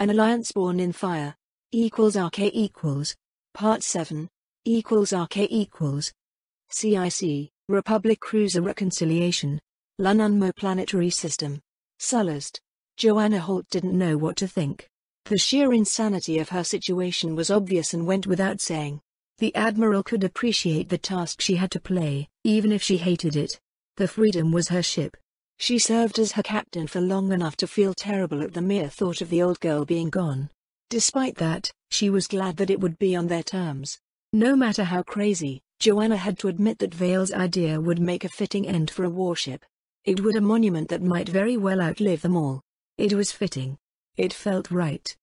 An Alliance Born in Fire. =RK=. Part 7. =RK=. CIC, Republic Cruiser Reconciliation. Lununmo Planetary System. Sullust. Joanna Holt didn't know what to think. The sheer insanity of her situation was obvious and went without saying. The Admiral could appreciate the task she had to play, even if she hated it. The Freedom was her ship. She served as her captain for long enough to feel terrible at the mere thought of the old girl being gone. Despite that, she was glad that it would be on their terms. No matter how crazy, Joanna had to admit that Vale's idea would make a fitting end for a warship. It would a monument that might very well outlive them all. It was fitting. It felt right.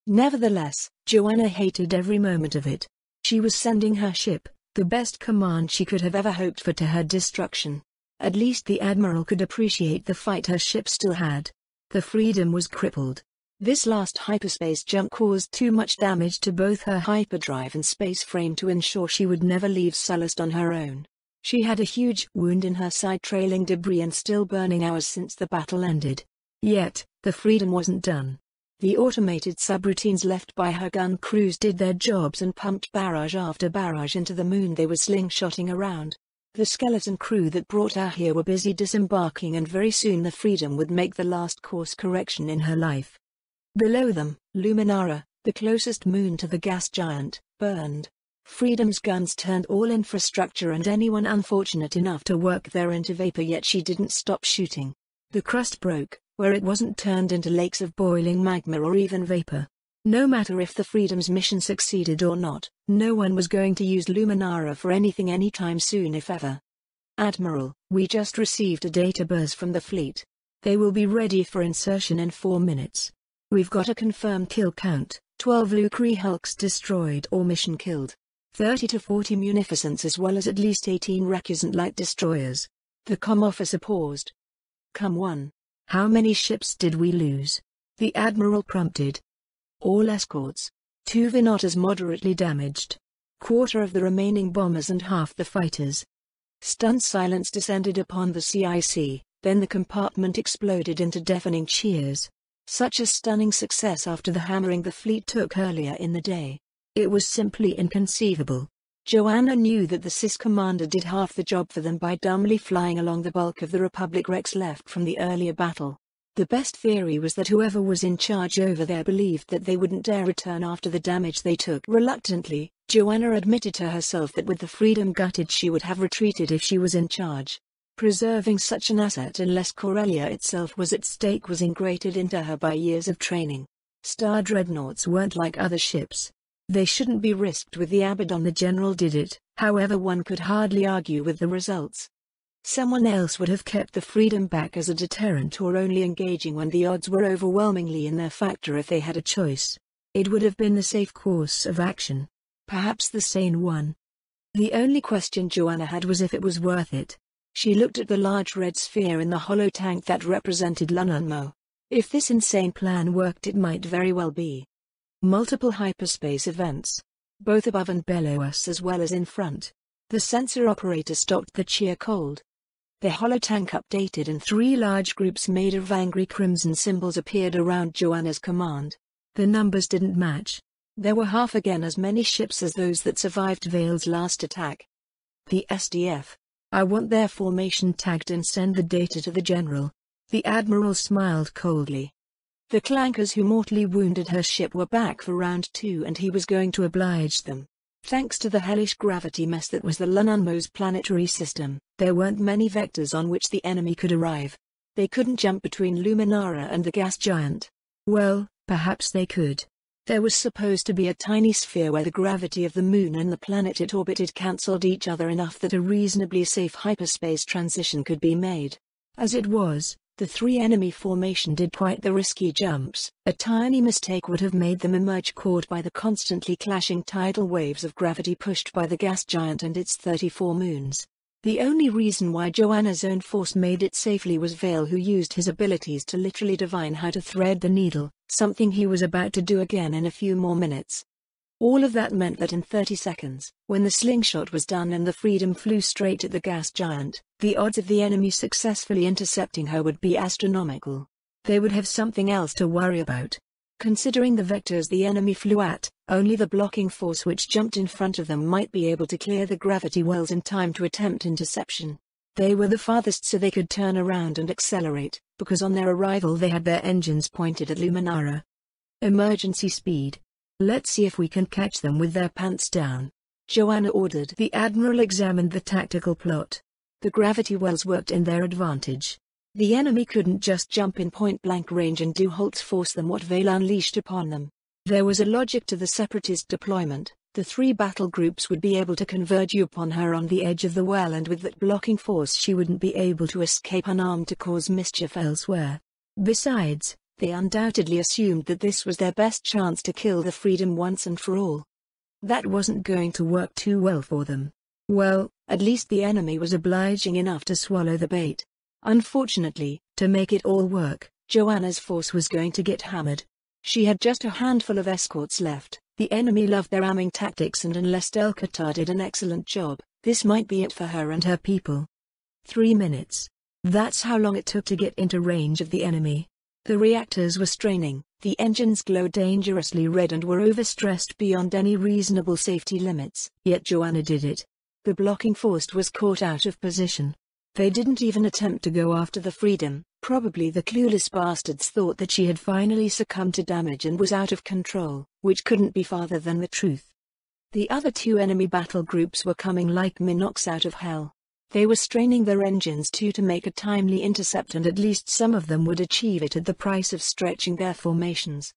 Nevertheless, Joanna hated every moment of it. She was sending her ship, the best command she could have ever hoped for, to her destruction. At least the Admiral could appreciate the fight her ship still had. The Freedom was crippled. This last hyperspace jump caused too much damage to both her hyperdrive and space frame to ensure she would never leave Sullust on her own. She had a huge wound in her side, trailing debris and still burning hours since the battle ended. Yet, the Freedom wasn't done. The automated subroutines left by her gun crews did their jobs and pumped barrage after barrage into the moon they were slingshotting around. The skeleton crew that brought her here were busy disembarking, and very soon the Freedom would make the last course correction in her life. Below them, Luminara, the closest moon to the gas giant, burned. Freedom's guns turned all infrastructure and anyone unfortunate enough to work there into vapor, yet she didn't stop shooting. The crust broke, where it wasn't turned into lakes of boiling magma or even vapor. No matter if the Freedom's mission succeeded or not, no one was going to use Luminara for anything anytime soon, if ever. Admiral, we just received a data buzz from the fleet. They will be ready for insertion in 4 minutes. We've got a confirmed kill count: 12 Lucree Hulks destroyed or mission killed. 30 to 40 munificents, as well as at least 18 recusant light destroyers. The comm officer paused. Come on. How many ships did we lose? The Admiral prompted. All escorts. 2 Vinotas moderately damaged. Quarter of the remaining bombers and half the fighters. Stunned silence descended upon the CIC, then the compartment exploded into deafening cheers. Such a stunning success after the hammering the fleet took earlier in the day. It was simply inconceivable. Joanna knew that the CIS commander did half the job for them by dumbly flying along the bulk of the Republic wrecks left from the earlier battle. The best theory was that whoever was in charge over there believed that they wouldn't dare return after the damage they took. Reluctantly, Joanna admitted to herself that with the Freedom gutted she would have retreated if she was in charge. Preserving such an asset unless Corellia itself was at stake was ingrained into her by years of training. Star dreadnoughts weren't like other ships. They shouldn't be risked with the Abaddon. The General did it, however one could hardly argue with the results. Someone else would have kept the Freedom back as a deterrent, or only engaging when the odds were overwhelmingly in their favor if they had a choice. It would have been the safe course of action. Perhaps the sane one. The only question Joanna had was if it was worth it. She looked at the large red sphere in the hollow tank that represented Lununmo. If this insane plan worked, it might very well be. Multiple hyperspace events. Both above and below us as well as in front. The sensor operator stopped the cheer cold. The hollow tank updated and 3 large groups made of angry crimson symbols appeared around Joanna's command. The numbers didn't match. There were half again as many ships as those that survived Vale's last attack. The SDF. I want their formation tagged and send the data to the General. The Admiral smiled coldly. The clankers who mortally wounded her ship were back for round 2, and he was going to oblige them. Thanks to the hellish gravity mess that was the Lununmo's planetary system, there weren't many vectors on which the enemy could arrive. They couldn't jump between Luminara and the gas giant. Well, perhaps they could. There was supposed to be a tiny sphere where the gravity of the moon and the planet it orbited cancelled each other enough that a reasonably safe hyperspace transition could be made. As it was, the 3 enemy formation did quite the risky jumps. A tiny mistake would have made them emerge caught by the constantly clashing tidal waves of gravity pushed by the gas giant and its 34 moons. The only reason why Joanna's own force made it safely was Vale, who used his abilities to literally divine how to thread the needle, something he was about to do again in a few more minutes. All of that meant that in 30 seconds, when the slingshot was done and the Freedom flew straight at the gas giant, the odds of the enemy successfully intercepting her would be astronomical. They would have something else to worry about. Considering the vectors the enemy flew at, only the blocking force which jumped in front of them might be able to clear the gravity wells in time to attempt interception. They were the farthest so they could turn around and accelerate, because on their arrival they had their engines pointed at Luminara. Emergency speed. Let's see if we can catch them with their pants down, Joanna ordered. The Admiral examined the tactical plot. The gravity wells worked in their advantage. The enemy couldn't just jump in point-blank range and do Holt's force them what Vale unleashed upon them. There was a logic to the Separatist deployment. The three battle groups would be able to converge upon her on the edge of the well, and with that blocking force she wouldn't be able to escape unarmed to cause mischief elsewhere. Besides, they undoubtedly assumed that this was their best chance to kill the Freedom once and for all. That wasn't going to work too well for them. Well, at least the enemy was obliging enough to swallow the bait. Unfortunately, to make it all work, Joanna's force was going to get hammered. She had just a handful of escorts left. The enemy loved their amming tactics, and unless Delcatar did an excellent job, this might be it for her and her people. 3 minutes. That's how long it took to get into range of the enemy. The reactors were straining, the engines glowed dangerously red and were overstressed beyond any reasonable safety limits. Yet Joanna did it. The blocking force was caught out of position. They didn't even attempt to go after the Freedom. Probably the clueless bastards thought that she had finally succumbed to damage and was out of control, which couldn't be farther than the truth. The other two enemy battle groups were coming like Minox out of hell. They were straining their engines too to make a timely intercept, and at least some of them would achieve it at the price of stretching their formations.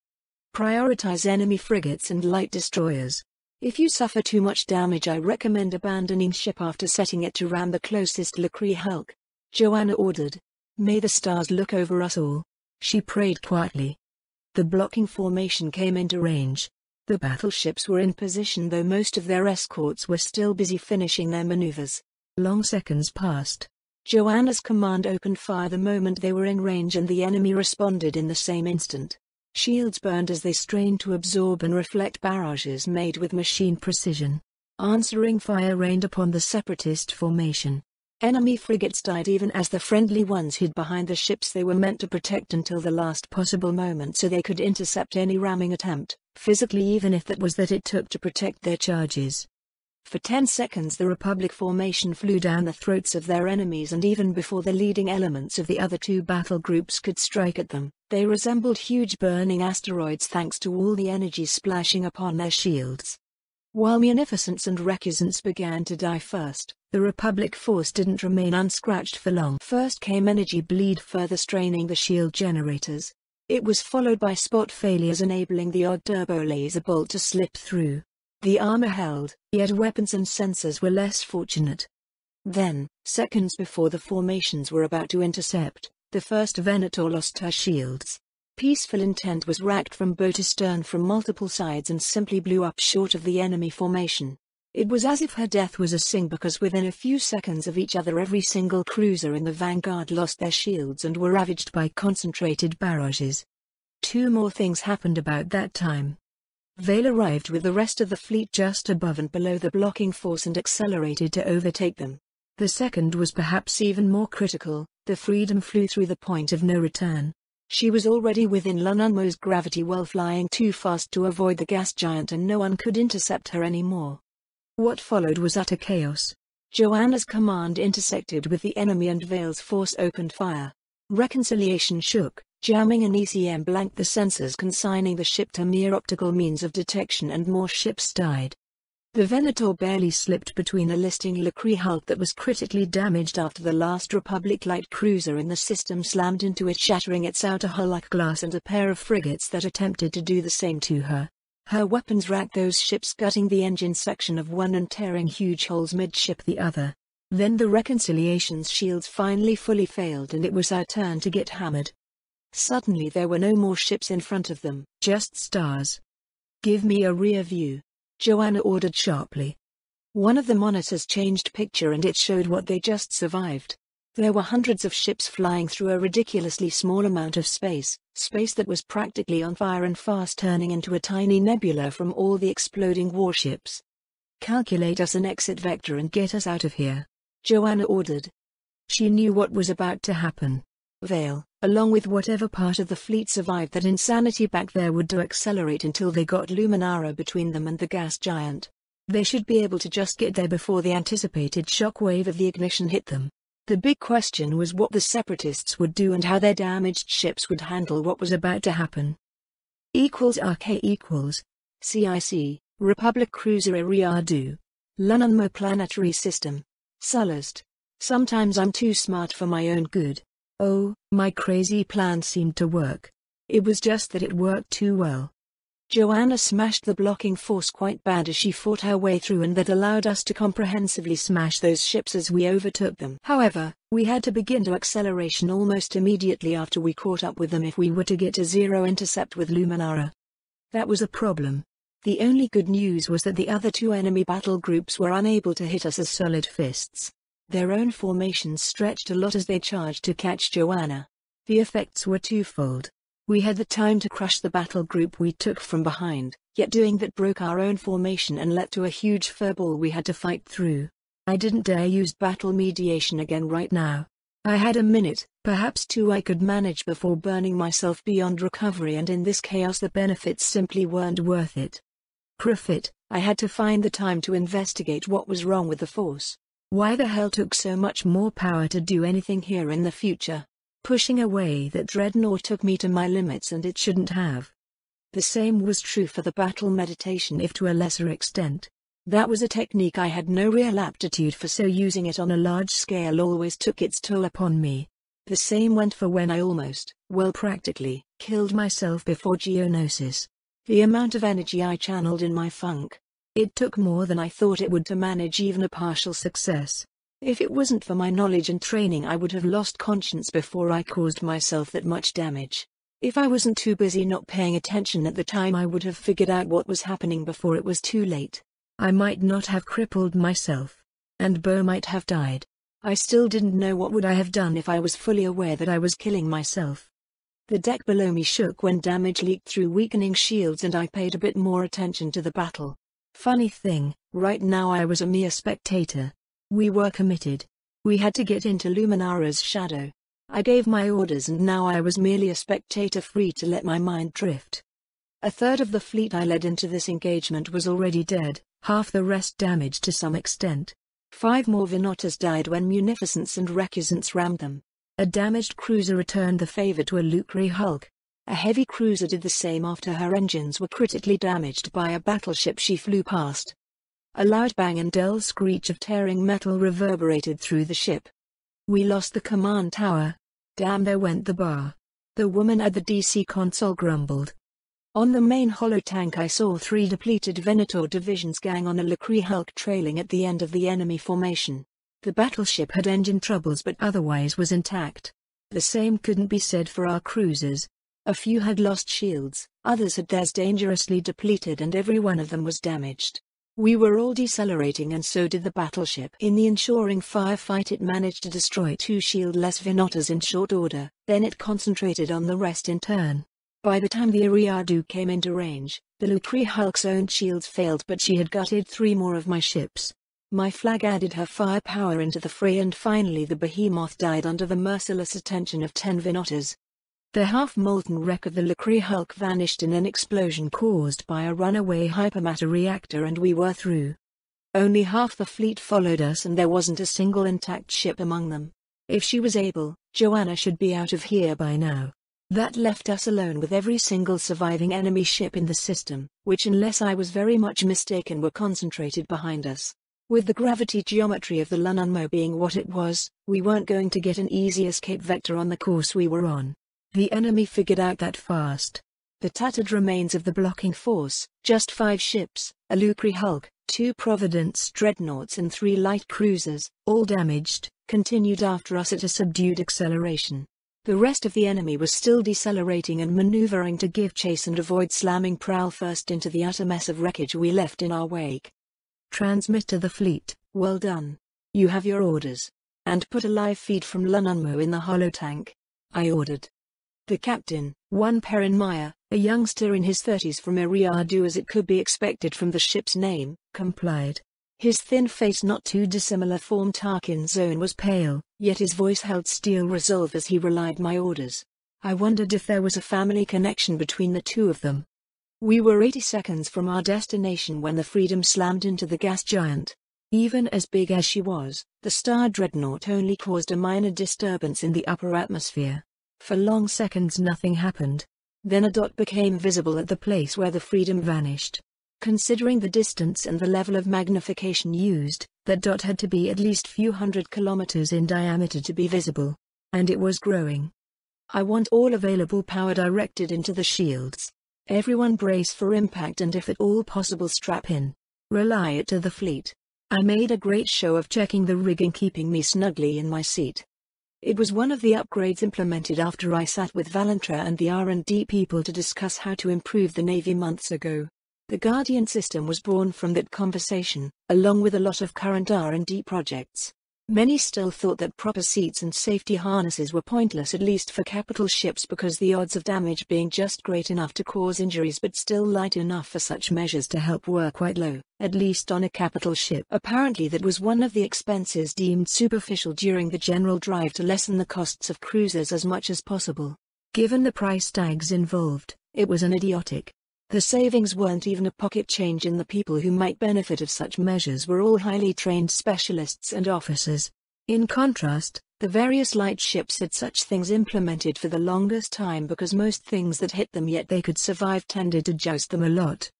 Prioritize enemy frigates and light destroyers. If you suffer too much damage, I recommend abandoning ship after setting it to ram the closest Lacree hulk, Joanna ordered. May the stars look over us all, she prayed quietly. The blocking formation came into range. The battleships were in position, though most of their escorts were still busy finishing their maneuvers. Long seconds passed. Joanna's command opened fire the moment they were in range, and the enemy responded in the same instant. Shields burned as they strained to absorb and reflect barrages made with machine precision. Answering fire rained upon the Separatist formation. Enemy frigates died even as the friendly ones hid behind the ships they were meant to protect until the last possible moment so they could intercept any ramming attempt, physically, even if that was that it took to protect their charges. For 10 seconds the Republic formation flew down the throats of their enemies, and even before the leading elements of the other two battle groups could strike at them, they resembled huge burning asteroids thanks to all the energy splashing upon their shields. While munificence and recusants began to die first, the Republic force didn't remain unscratched for long. First came energy bleed, further straining the shield generators. It was followed by spot failures, enabling the odd turbo laser bolt to slip through. The armor held, yet weapons and sensors were less fortunate. Then, seconds before the formations were about to intercept, the first Venator lost her shields. Peaceful intent was racked from bow to stern from multiple sides and simply blew up short of the enemy formation. It was as if her death was a sing, because within a few seconds of each other every single cruiser in the vanguard lost their shields and were ravaged by concentrated barrages. Two more things happened about that time. Vale arrived with the rest of the fleet just above and below the blocking force and accelerated to overtake them. The second was perhaps even more critical. The Freedom flew through the point of no return. She was already within Lununmo's gravity well, flying too fast to avoid the gas giant, and no one could intercept her anymore. What followed was utter chaos. Joanna's command intersected with the enemy and Vale's force opened fire. Reconciliation shook. Jamming and ECM blanked the sensors, consigning the ship to mere optical means of detection, and more ships died. The Venator barely slipped between a listing Lacree hulk that was critically damaged after the last Republic light cruiser in the system slammed into it, shattering its outer hull like glass, and a pair of frigates that attempted to do the same to her. Her weapons racked those ships, gutting the engine section of one and tearing huge holes midship the other. Then the Reconciliation's shields finally fully failed, and it was her turn to get hammered. Suddenly there were no more ships in front of them, just stars. Give me a rear view, Joanna ordered sharply. One of the monitors changed picture and it showed what they just survived. There were hundreds of ships flying through a ridiculously small amount of space that was practically on fire and fast turning into a tiny nebula from all the exploding warships. Calculate us an exit vector and get us out of here, Joanna ordered. She knew what was about to happen. Vale, along with whatever part of the fleet survived that insanity back there would to accelerate until they got Luminara between them and the gas giant. They should be able to just get there before the anticipated shockwave of the ignition hit them. The big question was what the Separatists would do and how their damaged ships would handle what was about to happen. RK CIC, Republic Cruiser Eriadu. Lunanmo Planetary System. Sullust. Sometimes I'm too smart for my own good. Oh, my crazy plan seemed to work. It was just that it worked too well. Joanna smashed the blocking force quite bad as she fought her way through, and that allowed us to comprehensively smash those ships as we overtook them. However, we had to begin to acceleration almost immediately after we caught up with them if we were to get a zero intercept with Luminara. That was a problem. The only good news was that the other two enemy battle groups were unable to hit us as solid fists. Their own formations stretched a lot as they charged to catch Joanna. The effects were twofold. We had the time to crush the battle group we took from behind, yet doing that broke our own formation and led to a huge furball we had to fight through. I didn't dare use battle mediation again right now. I had a minute, perhaps two I could manage before burning myself beyond recovery, and in this chaos the benefits simply weren't worth it. Profit, I had to find the time to investigate what was wrong with the force. Why the hell took so much more power to do anything here in the future? Pushing away that dreadnought took me to my limits, and it shouldn't have. The same was true for the battle meditation, if to a lesser extent. That was a technique I had no real aptitude for, so using it on a large scale always took its toll upon me. The same went for when I almost, well practically, killed myself before Geonosis. The amount of energy I channeled in my funk. It took more than I thought it would to manage even a partial success. If it wasn't for my knowledge and training, I would have lost conscience before I caused myself that much damage. If I wasn't too busy not paying attention at the time, I would have figured out what was happening before it was too late. I might not have crippled myself. And Bo might have died. I still didn't know what would I have done if I was fully aware that I was killing myself. The deck below me shook when damage leaked through weakening shields, and I paid a bit more attention to the battle. Funny thing, right now I was a mere spectator. We were committed. We had to get into Luminara's shadow. I gave my orders, and now I was merely a spectator, free to let my mind drift. A third of the fleet I led into this engagement was already dead, half the rest damaged to some extent. 5 more Venotas died when Munificence and Recusants rammed them. A damaged cruiser returned the favor to a Lucre Hulk. A heavy cruiser did the same after her engines were critically damaged by a battleship she flew past. A loud bang and dull screech of tearing metal reverberated through the ship. We lost the command tower. Damn, there went the bar. The woman at the DC console grumbled. On the main holotank I saw 3 depleted Venator divisions gang on a Lucre Hulk trailing at the end of the enemy formation. The battleship had engine troubles but otherwise was intact. The same couldn't be said for our cruisers. A few had lost shields, others had theirs dangerously depleted, and every one of them was damaged. We were all decelerating, and so did the battleship. In the ensuring firefight it managed to destroy 2 shieldless Venotas in short order, then it concentrated on the rest in turn. By the time the Eriadu came into range, the Lucre Hulk's own shields failed, but she had gutted 3 more of my ships. My flag added her firepower into the fray, and finally the behemoth died under the merciless attention of 10 Venotas. The half-molten wreck of the Lucre Hulk vanished in an explosion caused by a runaway hypermatter reactor, and we were through. Only half the fleet followed us, and there wasn't a single intact ship among them. If she was able, Joanna should be out of here by now. That left us alone with every single surviving enemy ship in the system, which, unless I was very much mistaken, were concentrated behind us. With the gravity geometry of the Lununmo being what it was, we weren't going to get an easy escape vector on the course we were on. The enemy figured out that fast. The tattered remains of the blocking force, just 5 ships, a Lucre Hulk, 2 Providence dreadnoughts and 3 light cruisers, all damaged, continued after us at a subdued acceleration. The rest of the enemy was still decelerating and maneuvering to give chase and avoid slamming prow first into the utter mess of wreckage we left in our wake. Transmit to the fleet, well done. You have your orders. And put a live feed from Lununmo in the holotank. I ordered. The captain, one Perrin Meyer, a youngster in his 30s from Eriadu as it could be expected from the ship's name, complied. His thin face not too dissimilar from Tarkin's own was pale, yet his voice held steel resolve as he relayed my orders. I wondered if there was a family connection between the two of them. We were 80 seconds from our destination when the Freedom slammed into the gas giant. Even as big as she was, the Star Dreadnought only caused a minor disturbance in the upper atmosphere. For long seconds nothing happened. Then a dot became visible at the place where the Freedom vanished. Considering the distance and the level of magnification used, that dot had to be at least few hundred kilometers in diameter to be visible. And it was growing. I want all available power directed into the shields. Everyone brace for impact and if at all possible strap in. Rely it to the fleet. I made a great show of checking the rigging, keeping me snugly in my seat. It was one of the upgrades implemented after I sat with Valentra and the R&D people to discuss how to improve the Navy months ago. The Guardian system was born from that conversation, along with a lot of current R&D projects. Many still thought that proper seats and safety harnesses were pointless, at least for capital ships, because the odds of damage being just great enough to cause injuries but still light enough for such measures to help were quite low, at least on a capital ship. Apparently that was one of the expenses deemed superficial during the general drive to lessen the costs of cruisers as much as possible. Given the price tags involved, it was an idiotic. The savings weren't even a pocket change, and the people who might benefit of such measures were all highly trained specialists and officers. In contrast, the various light ships had such things implemented for the longest time because most things that hit them yet they could survive tended to joust them a lot.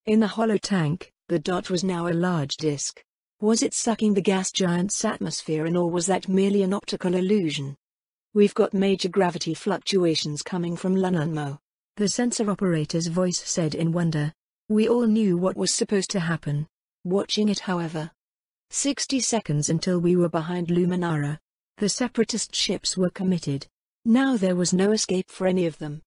In the hollow tank, the dot was now a large disk. Was it sucking the gas giant's atmosphere in, or was that merely an optical illusion? We've got major gravity fluctuations coming from Lunanmo. The sensor operator's voice said in wonder. We all knew what was supposed to happen. Watching it, however. 60 seconds until we were behind Luminara. The Separatist ships were committed. Now there was no escape for any of them.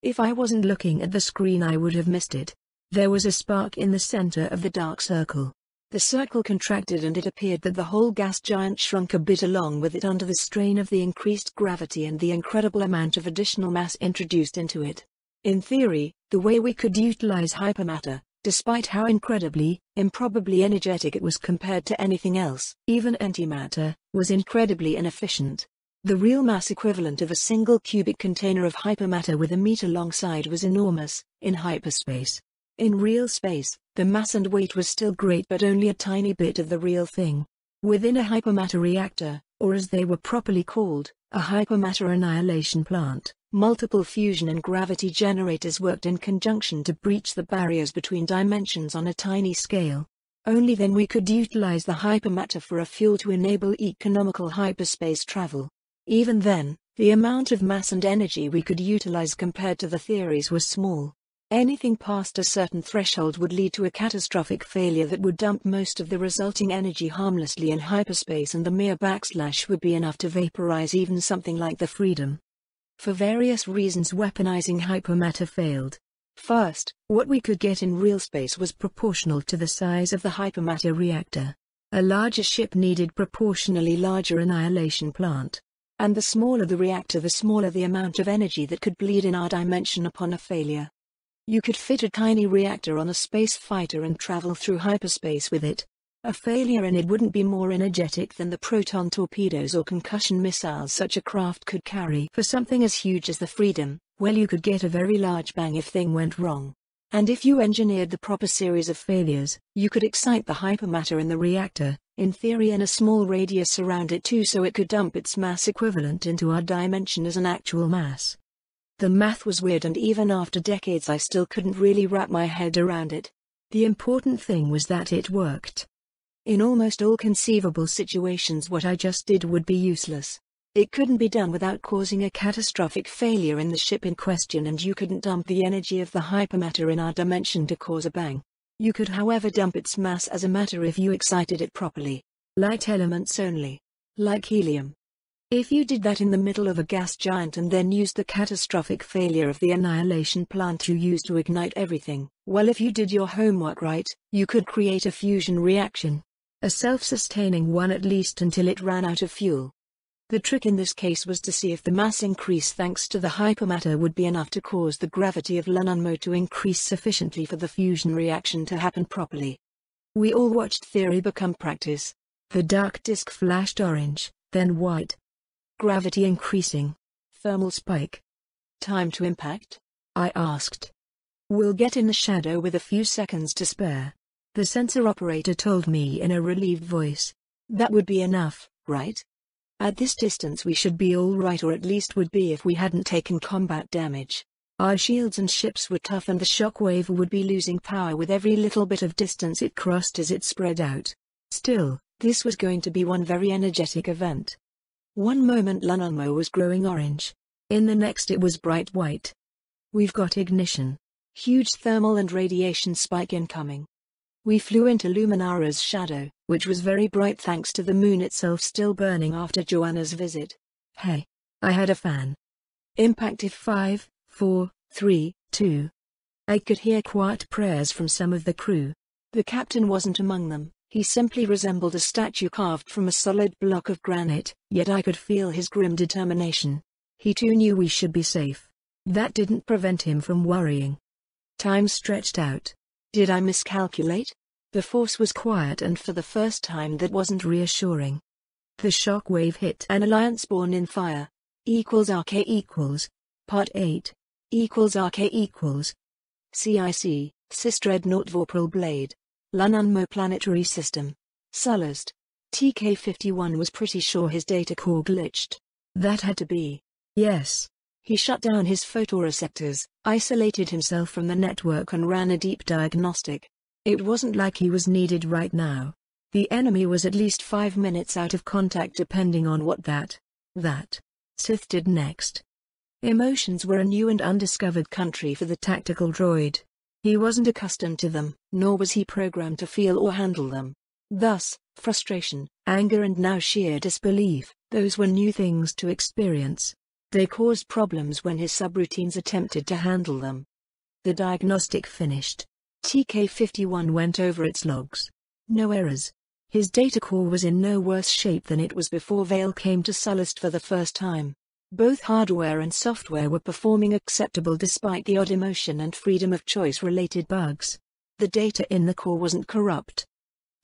If I wasn't looking at the screen I would have missed it. There was a spark in the center of the dark circle. The circle contracted and it appeared that the whole gas giant shrunk a bit along with it under the strain of the increased gravity and the incredible amount of additional mass introduced into it. In theory, the way we could utilize hypermatter, despite how improbably energetic it was compared to anything else, even antimatter, was incredibly inefficient. The real mass equivalent of a single cubic container of hypermatter with a meter long side was enormous, in hyperspace. In real space, the mass and weight was still great, but only a tiny bit of the real thing. Within a hypermatter reactor, or as they were properly called, a hypermatter annihilation plant, multiple fusion and gravity generators worked in conjunction to breach the barriers between dimensions on a tiny scale. Only then we could utilize the hypermatter for a fuel to enable economical hyperspace travel. Even then, the amount of mass and energy we could utilize compared to the theories was small. Anything past a certain threshold would lead to a catastrophic failure that would dump most of the resulting energy harmlessly in hyperspace, and the mere backslash would be enough to vaporize even something like the Freedom. For various reasons weaponizing hypermatter failed. First, what we could get in real space was proportional to the size of the hypermatter reactor. A larger ship needed proportionally larger annihilation plant. And the smaller the reactor, the smaller the amount of energy that could bleed in our dimension upon a failure. You could fit a tiny reactor on a space fighter and travel through hyperspace with it. A failure in it wouldn't be more energetic than the proton torpedoes or concussion missiles such a craft could carry. For something as huge as the Freedom, well, you could get a very large bang if thing went wrong. And if you engineered the proper series of failures, you could excite the hypermatter in the reactor, in theory in a small radius around it too, so it could dump its mass equivalent into our dimension as an actual mass. The math was weird, and even after decades I still couldn't really wrap my head around it. The important thing was that it worked. In almost all conceivable situations what I just did would be useless. It couldn't be done without causing a catastrophic failure in the ship in question, and you couldn't dump the energy of the hypermatter in our dimension to cause a bang. You could, however, dump its mass as a matter if you excited it properly. Light elements only. Like helium. If you did that in the middle of a gas giant and then used the catastrophic failure of the annihilation plant you used to ignite everything, well, if you did your homework right, you could create a fusion reaction. A self-sustaining one, at least until it ran out of fuel. The trick in this case was to see if the mass increase thanks to the hypermatter would be enough to cause the gravity of Lunanmo to increase sufficiently for the fusion reaction to happen properly. We all watched theory become practice. The dark disk flashed orange, then white. Gravity increasing. Thermal spike. Time to impact? I asked. We'll get in the shadow with a few seconds to spare. The sensor operator told me in a relieved voice. That would be enough, right? At this distance we should be all right, or at least would be if we hadn't taken combat damage. Our shields and ships were tough and the shockwave would be losing power with every little bit of distance it crossed as it spread out. Still, this was going to be one very energetic event. One moment Lunanmo was growing orange. In the next it was bright white. We've got ignition. Huge thermal and radiation spike incoming. We flew into Luminara's shadow, which was very bright thanks to the moon itself still burning after Joanna's visit. Hey. I had a fan. Impact if 5, 4, 3, 2. I could hear quiet prayers from some of the crew. The captain wasn't among them, he simply resembled a statue carved from a solid block of granite, yet I could feel his grim determination. He too knew we should be safe. That didn't prevent him from worrying. Time stretched out. Did I miscalculate? The force was quiet and for the first time that wasn't reassuring. The shock wave hit an alliance born in fire. RK equals. Part 8. RK equals. CIC, Cis Dreadnought Vorpal Blade. Lunanmo Planetary System. Sullust. TK-51 was pretty sure his data core glitched. That had to be. Yes. He shut down his photoreceptors, isolated himself from the network and ran a deep diagnostic. It wasn't like he was needed right now. The enemy was at least 5 minutes out of contact depending on what that Sith did next. Emotions were a new and undiscovered country for the tactical droid. He wasn't accustomed to them, nor was he programmed to feel or handle them. Thus, frustration, anger and now sheer disbelief, those were new things to experience. They caused problems when his subroutines attempted to handle them. The diagnostic finished. TK-51 went over its logs. No errors. His data core was in no worse shape than it was before Vale came to Sullust for the first time. Both hardware and software were performing acceptable despite the odd emotion and freedom of choice related bugs. The data in the core wasn't corrupt.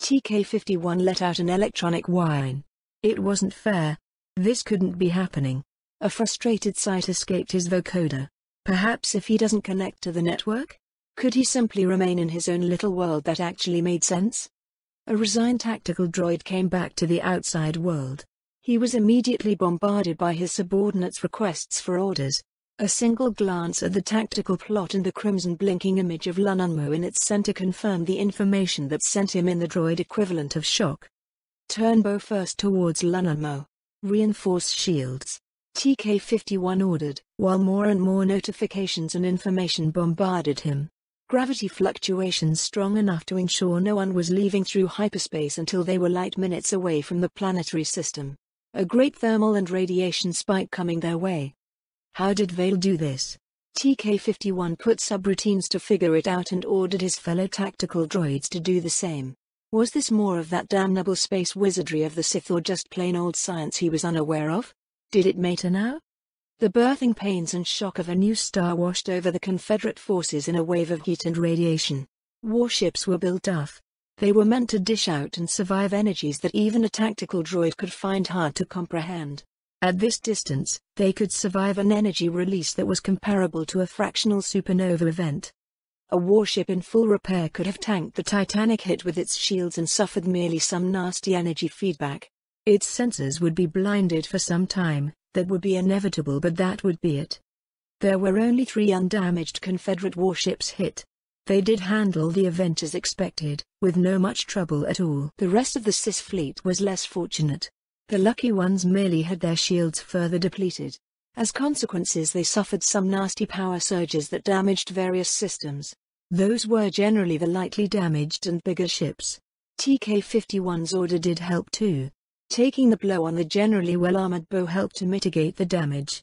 TK-51 let out an electronic whine. It wasn't fair. This couldn't be happening. A frustrated sight escaped his vocoder. Perhaps if he doesn't connect to the network? Could he simply remain in his own little world that actually made sense? A resigned tactical droid came back to the outside world. He was immediately bombarded by his subordinates' requests for orders. A single glance at the tactical plot and the crimson blinking image of Lunanmo in its center confirmed the information that sent him in the droid equivalent of shock. Turn bow first towards Lunanmo. Reinforce shields. TK-51 ordered, while more and more notifications and information bombarded him. Gravity fluctuations strong enough to ensure no one was leaving through hyperspace until they were light minutes away from the planetary system. A great thermal and radiation spike coming their way. How did Vale do this? TK-51 put subroutines to figure it out and ordered his fellow tactical droids to do the same. Was this more of that damnable space wizardry of the Sith or just plain old science he was unaware of? Did it matter now? The birthing pains and shock of a new star washed over the Confederate forces in a wave of heat and radiation. Warships were built tough. They were meant to dish out and survive energies that even a tactical droid could find hard to comprehend. At this distance, they could survive an energy release that was comparable to a fractional supernova event. A warship in full repair could have tanked the Titanic hit with its shields and suffered merely some nasty energy feedback. Its sensors would be blinded for some time. That would be inevitable, but that would be it. There were only 3 undamaged Confederate warships hit. They did handle the event as expected, with no much trouble at all. The rest of the Cis fleet was less fortunate. The lucky ones merely had their shields further depleted. As consequences, they suffered some nasty power surges that damaged various systems. Those were generally the lightly damaged and bigger ships. TK-51's order did help too. Taking the blow on the generally well-armored bow helped to mitigate the damage.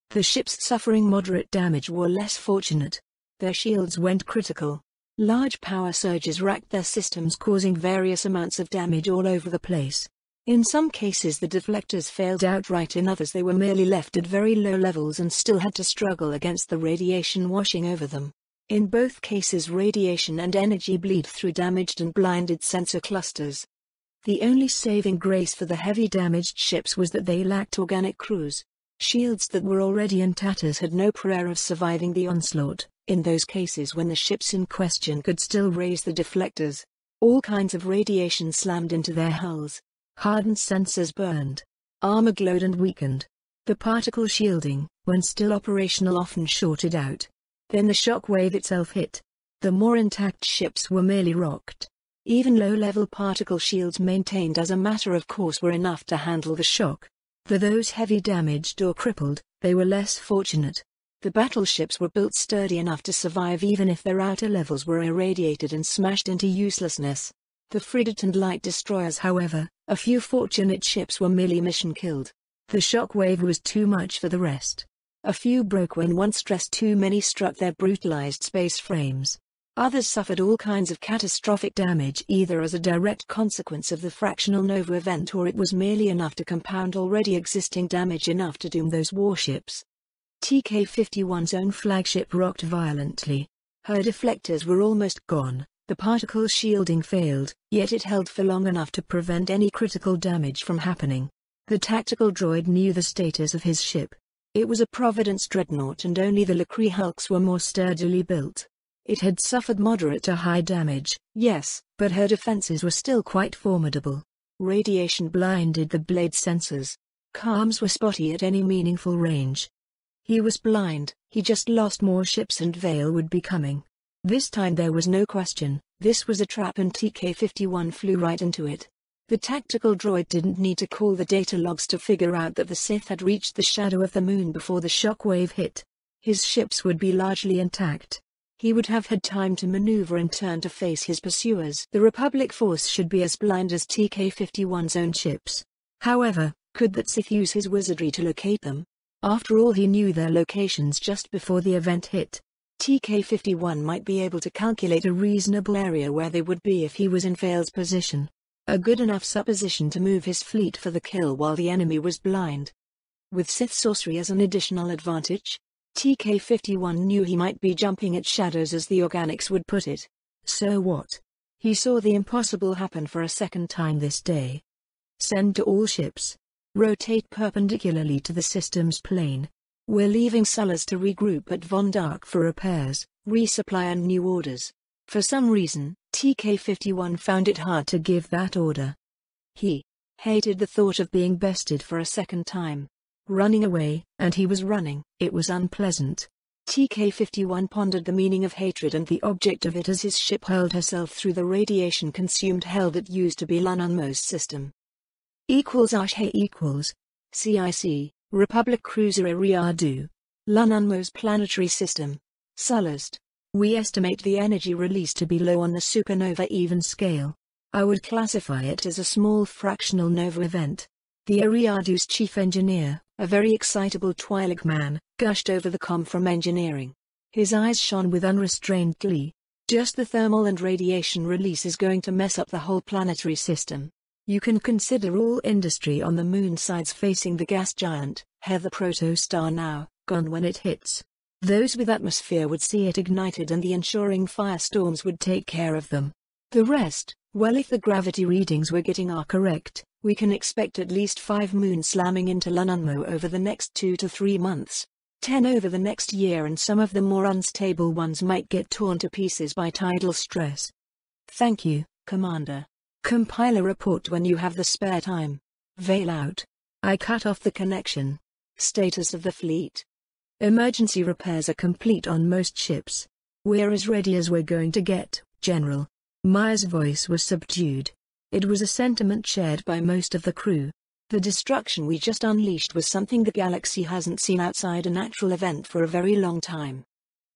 The ships suffering moderate damage were less fortunate. Their shields went critical. Large power surges racked their systems, causing various amounts of damage all over the place. In some cases the deflectors failed outright, in others they were merely left at very low levels and still had to struggle against the radiation washing over them. In both cases, radiation and energy bleed through damaged and blinded sensor clusters. The only saving grace for the heavy damaged ships was that they lacked organic crews. Shields that were already in tatters had no prayer of surviving the onslaught, in those cases when the ships in question could still raise the deflectors. All kinds of radiation slammed into their hulls. Hardened sensors burned. Armor glowed and weakened. The particle shielding, when still operational, often shorted out. Then the shock wave itself hit. The more intact ships were merely rocked. Even low-level particle shields maintained as a matter of course were enough to handle the shock. For those heavy damaged or crippled, they were less fortunate. The battleships were built sturdy enough to survive even if their outer levels were irradiated and smashed into uselessness. The frigate and light destroyers, however, a few fortunate ships were merely mission-killed. The shock wave was too much for the rest. A few broke when one stress too many struck their brutalized space frames. Others suffered all kinds of catastrophic damage either as a direct consequence of the fractional nova event or it was merely enough to compound already existing damage enough to doom those warships. TK-51's own flagship rocked violently. Her deflectors were almost gone, the particle shielding failed, yet it held for long enough to prevent any critical damage from happening. The tactical droid knew the status of his ship. It was a Providence dreadnought and only the Lecree hulks were more sturdily built. It had suffered moderate to high damage, yes, but her defenses were still quite formidable. Radiation blinded the blade sensors. Comms were spotty at any meaningful range. He was blind, he just lost more ships and Vale would be coming. This time there was no question, this was a trap and TK-51 flew right into it. The tactical droid didn't need to call the data logs to figure out that the Sith had reached the shadow of the moon before the shock wave hit. His ships would be largely intact. He would have had time to maneuver and turn to face his pursuers. The Republic force should be as blind as TK-51's own ships. However, could that Sith use his wizardry to locate them? After all, he knew their locations just before the event hit. TK-51 might be able to calculate a reasonable area where they would be if he was in Vale's position. A good enough supposition to move his fleet for the kill while the enemy was blind. With Sith sorcery as an additional advantage, TK-51 knew he might be jumping at shadows as the organics would put it. So what? He saw the impossible happen for a second time this day. Send to all ships. Rotate perpendicularly to the system's plane. We're leaving Sullers to regroup at Von Dark for repairs, resupply and new orders. For some reason, TK-51 found it hard to give that order. He hated the thought of being bested for a second time. Running away, and he was running, it was unpleasant. TK-51 pondered the meaning of hatred and the object of it as his ship hurled herself through the radiation-consumed hell that used to be Lanunmo's system. == CIC, Republic Cruiser Eriadu. Lanunmo's planetary system. Sullust. We estimate the energy release to be low on the supernova even scale. I would classify it as a small fractional nova event. The Eriadu's chief engineer, a very excitable Twi'lek man, gushed over the comm from engineering. His eyes shone with unrestrained glee. Just the thermal and radiation release is going to mess up the whole planetary system. You can consider all industry on the moon sides facing the gas giant, the protostar now, gone when it hits. Those with atmosphere would see it ignited and the ensuring firestorms would take care of them. The rest, well, if the gravity readings we're getting are correct, we can expect at least 5 moons slamming into Lanunmo over the next 2 to 3 months. 10 over the next year, and some of the more unstable ones might get torn to pieces by tidal stress. Thank you, Commander. Compile a report when you have the spare time. Veil out. I cut off the connection. Status of the fleet. Emergency repairs are complete on most ships. We're as ready as we're going to get, General. Maya's voice was subdued. It was a sentiment shared by most of the crew. The destruction we just unleashed was something the galaxy hasn't seen outside a natural event for a very long time.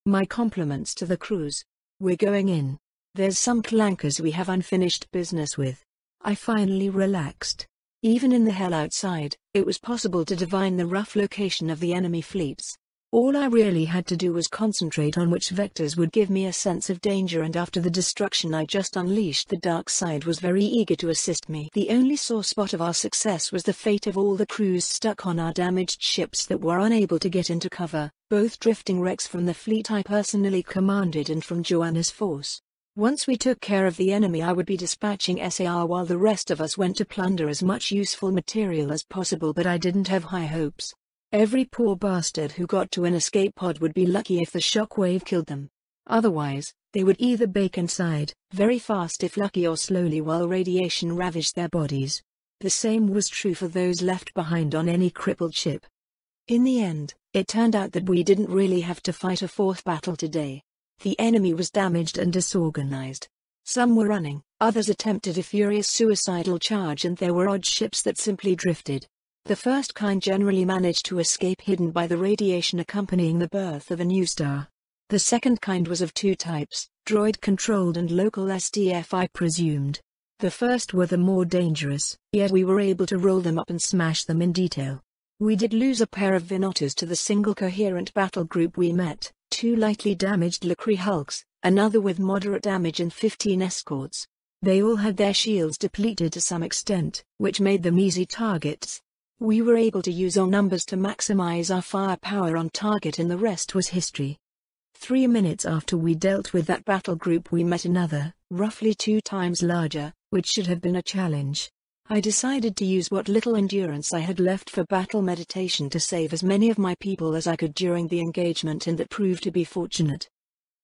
My compliments to the crews. We're going in. There's some clankers we have unfinished business with. I finally relaxed. Even in the hell outside, it was possible to divine the rough location of the enemy fleets. All I really had to do was concentrate on which vectors would give me a sense of danger, and after the destruction I just unleashed, the dark side was very eager to assist me. The only sore spot of our success was the fate of all the crews stuck on our damaged ships that were unable to get into cover, both drifting wrecks from the fleet I personally commanded and from Joanna's force. Once we took care of the enemy, I would be dispatching SAR while the rest of us went to plunder as much useful material as possible, but I didn't have high hopes. Every poor bastard who got to an escape pod would be lucky if the shockwave killed them. Otherwise, they would either bake inside, very fast if lucky, or slowly while radiation ravaged their bodies. The same was true for those left behind on any crippled ship. In the end, it turned out that we didn't really have to fight a fourth battle today. The enemy was damaged and disorganized. Some were running, others attempted a furious suicidal charge, and there were odd ships that simply drifted. The first kind generally managed to escape hidden by the radiation accompanying the birth of a new star. The second kind was of two types, droid-controlled and local SDF, I presumed. The first were the more dangerous, yet we were able to roll them up and smash them in detail. We did lose a pair of Vinotas to the single coherent battle group we met, 2 lightly damaged Lacri hulks, another with moderate damage, and 15 escorts. They all had their shields depleted to some extent, which made them easy targets. We were able to use our numbers to maximize our firepower on target, and the rest was history. 3 minutes after we dealt with that battle group, we met another, roughly 2 times larger, which should have been a challenge. I decided to use what little endurance I had left for battle meditation to save as many of my people as I could during the engagement, and that proved to be fortunate.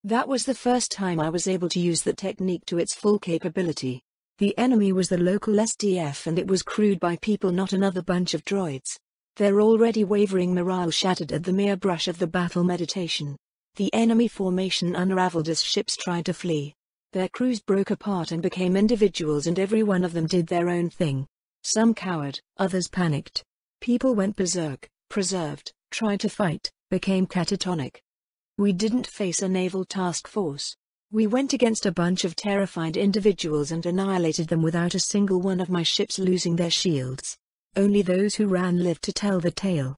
That was the first time I was able to use the technique to its full capability. The enemy was the local SDF, and it was crewed by people, not another bunch of droids. Their already wavering morale shattered at the mere brush of the battle meditation. The enemy formation unraveled as ships tried to flee. Their crews broke apart and became individuals, and every one of them did their own thing. Some cowered, others panicked. People went berserk, preserved, tried to fight, became catatonic. We didn't face a naval task force. We went against a bunch of terrified individuals and annihilated them without a single one of my ships losing their shields. Only those who ran lived to tell the tale.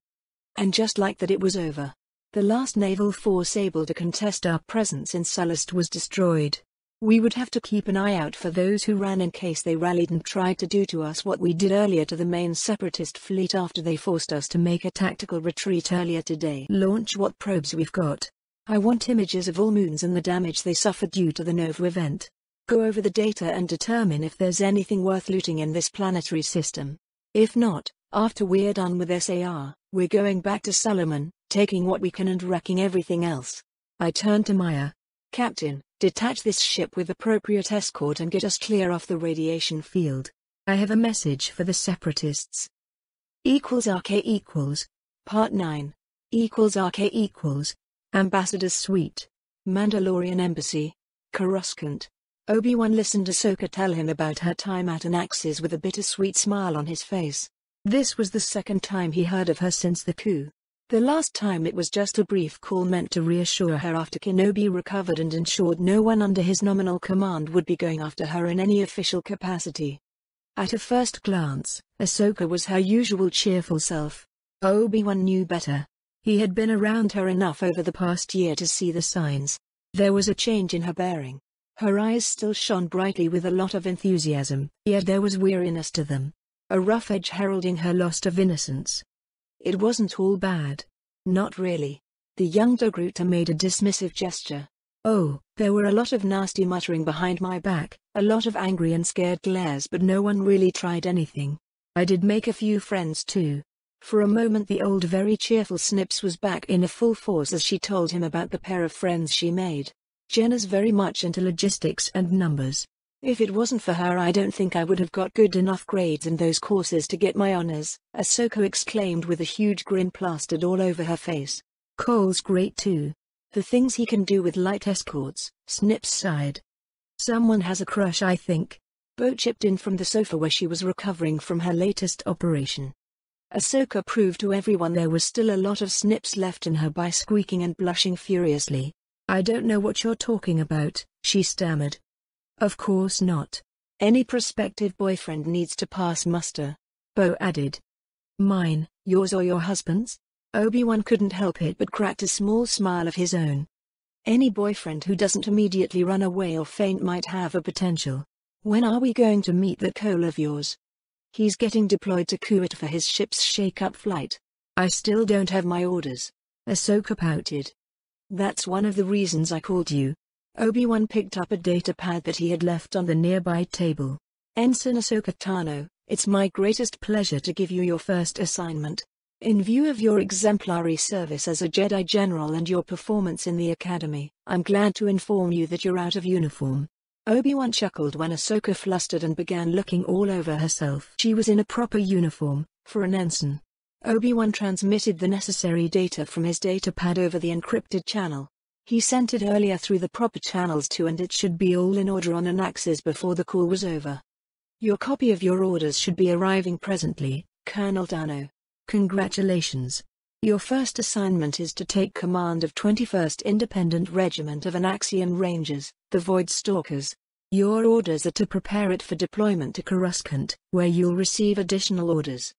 And just like that, it was over. The last naval force able to contest our presence in Sullust was destroyed. We would have to keep an eye out for those who ran in case they rallied and tried to do to us what we did earlier to the main separatist fleet after they forced us to make a tactical retreat earlier today. Launch what probes we've got. I want images of all moons and the damage they suffered due to the Nova event. Go over the data and determine if there's anything worth looting in this planetary system. If not, after we're done with SAR, we're going back to Solomon, taking what we can and wrecking everything else. I turned to Maya. Captain, detach this ship with appropriate escort and get us clear off the radiation field. I have a message for the separatists. =RK=, Part 9. =RK=, Ambassador's Suite. Mandalorian Embassy. Coruscant. Obi-Wan listened to Ahsoka tell him about her time at Anaxes with a bittersweet smile on his face. This was the second time he heard of her since the coup. The last time it was just a brief call meant to reassure her after Kenobi recovered and ensured no one under his nominal command would be going after her in any official capacity. At a first glance, Ahsoka was her usual cheerful self. Obi-Wan knew better. He had been around her enough over the past year to see the signs. There was a change in her bearing. Her eyes still shone brightly with a lot of enthusiasm, yet there was weariness to them. A rough edge heralding her loss of innocence. It wasn't all bad. Not really. The young Togruta made a dismissive gesture. Oh, there were a lot of nasty muttering behind my back, a lot of angry and scared glares, but no one really tried anything. I did make a few friends too. For a moment the old very cheerful Snips was back in full force as she told him about the pair of friends she made. Jenna's very much into logistics and numbers. If it wasn't for her, I don't think I would have got good enough grades in those courses to get my honors, Ahsoka exclaimed with a huge grin plastered all over her face. Cole's great too. The things he can do with light escorts, Snips sighed. Someone has a crush, I think. Bo chipped in from the sofa where she was recovering from her latest operation. Ahsoka proved to everyone there was still a lot of Snips left in her by squeaking and blushing furiously. I don't know what you're talking about, she stammered. Of course not. Any prospective boyfriend needs to pass muster. Bo added. Mine, yours or your husband's? Obi-Wan couldn't help it but cracked a small smile of his own. Any boyfriend who doesn't immediately run away or faint might have a potential. When are we going to meet that Cole of yours? He's getting deployed to Kuwait for his ship's shake-up flight. I still don't have my orders. Ahsoka pouted. That's one of the reasons I called you. Obi-Wan picked up a datapad that he had left on the nearby table. Ensign Ahsoka Tano, it's my greatest pleasure to give you your first assignment. In view of your exemplary service as a Jedi General and your performance in the Academy, I'm glad to inform you that you're out of uniform. Obi-Wan chuckled when Ahsoka flustered and began looking all over herself. She was in a proper uniform, for an ensign. Obi-Wan transmitted the necessary data from his datapad over the encrypted channel. He sent it earlier through the proper channels too, and it should be all in order on an axis before the call was over. Your copy of your orders should be arriving presently, Colonel Tano. Congratulations. Your first assignment is to take command of 21st Independent Regiment of Anaxian Rangers, the Void Stalkers. Your orders are to prepare it for deployment to Coruscant, where you'll receive additional orders.